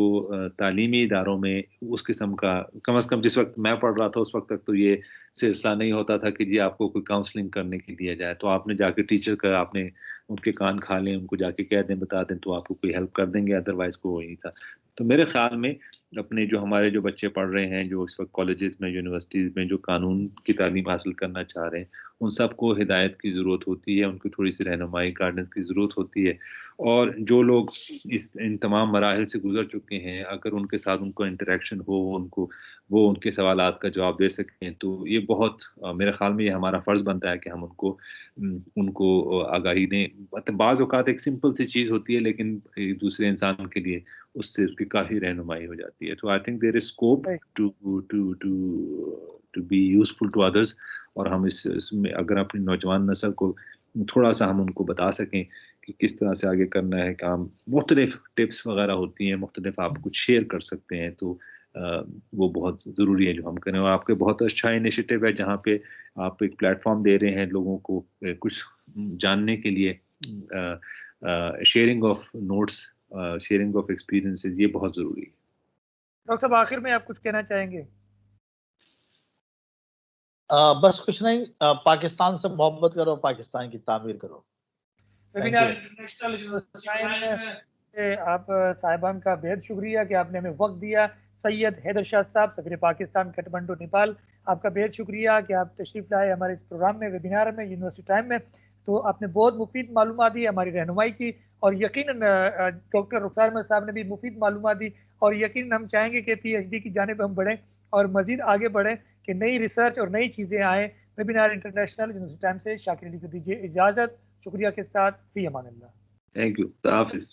तालीमी इदारों में उस किस्म का, कम से कम जिस वक़्त मैं पढ़ रहा था उस वक़्त तक तो ये सिलसिला नहीं होता था कि जी आपको कोई काउंसलिंग करने के दिया जाए। तो आपने जाके टीचर का आपने उनके कान खा लें, उनको जाके कह दें, बता दें, तो आपको कोई हेल्प कर देंगे, अदरवाइज़ कोई नहीं था। तो मेरे ख़्याल में अपने जो हमारे जो बच्चे पढ़ रहे हैं, जो इस वक़्त कॉलेजेस में, यूनिवर्सिटीज़ में जो कानून की तालीम हासिल करना चाह रहे हैं, उन सबको हिदायत की ज़रूरत होती है, उनको थोड़ी-सी रहनुमाई, गाइडेंस की ज़रूरत होती है। और जो लोग इन तमाम मराहिल से गुज़र चुके हैं, अगर उनके साथ उनको इंटरैक्शन हो, वो उनके सवालात का जवाब दे सकें, तो ये बहुत मेरे ख़्याल में ये हमारा फ़र्ज़ बनता है कि हम उनको आगाही दें। मतलब बाज़ औक़ात एक सिंपल सी चीज़ होती है, लेकिन एक दूसरे इंसान के लिए उससे उसकी काफ़ी रहनुमाई हो जाती है। तो I think there is scope right. To to to to be useful to others, और हम इसमें अगर अपनी नौजवान नस्ल को थोड़ा-सा हम उनको बता सकें कि किस तरह से आगे करना है काम, मुख्तलिफ टिप्स वग़ैरह होती हैं, मुख्तलिफ आप कुछ शेयर कर सकते हैं, तो वो बहुत ज़रूरी है जो हम करें। और आपके बहुत अच्छा इनिशिएटिव है जहाँ पे आप एक प्लेटफ़ॉर्म दे रहे हैं लोगों को कुछ जानने के लिए, sharing of notes, sharing of experiences, ये बहुत ज़रूरी है। डॉक्टर साहब, आखिर में आप कुछ कहना चाहेंगे? बस कुछ नहीं, पाकिस्तान से मोहब्बत करो, पाकिस्तान की तामीर करो। Thank webinar you. International university time से आप साहिबान का बेहद शुक्रिया कि आपने हमें वक़्त दिया। सैयद हैदर शाह साहब, सफ़ीर पाकिस्तान काठमांडू नेपाल, आपका बेहद शुक्रिया कि आप तशरीफ़ लाए हमारे इस प्रोग्राम में, वेबिनार में, यूनिवर्सिटी टाइम में। तो आपने बहुत मुफ़ीद मालूमात दी, हमारी रहनुमाई की, और यकीनन डॉक्टर रुखसार अहमद साहब ने भी मुफ़ीद मालूमात दी, और यकीनन हम चाहेंगे कि पीएचडी की जानिब हम बढ़ें और मज़ीद आगे बढ़ें कि नई रिसर्च और नई चीज़ें आएँ। वेबिनार इंटरनेशनल यूनिवर्सिटी टाइम से शाकिर अली को दीजिए इजाज़त। शुक्रिया के साथ फ़ी अमान अल्लाह। Thank you. खुदा हाफ़िज़।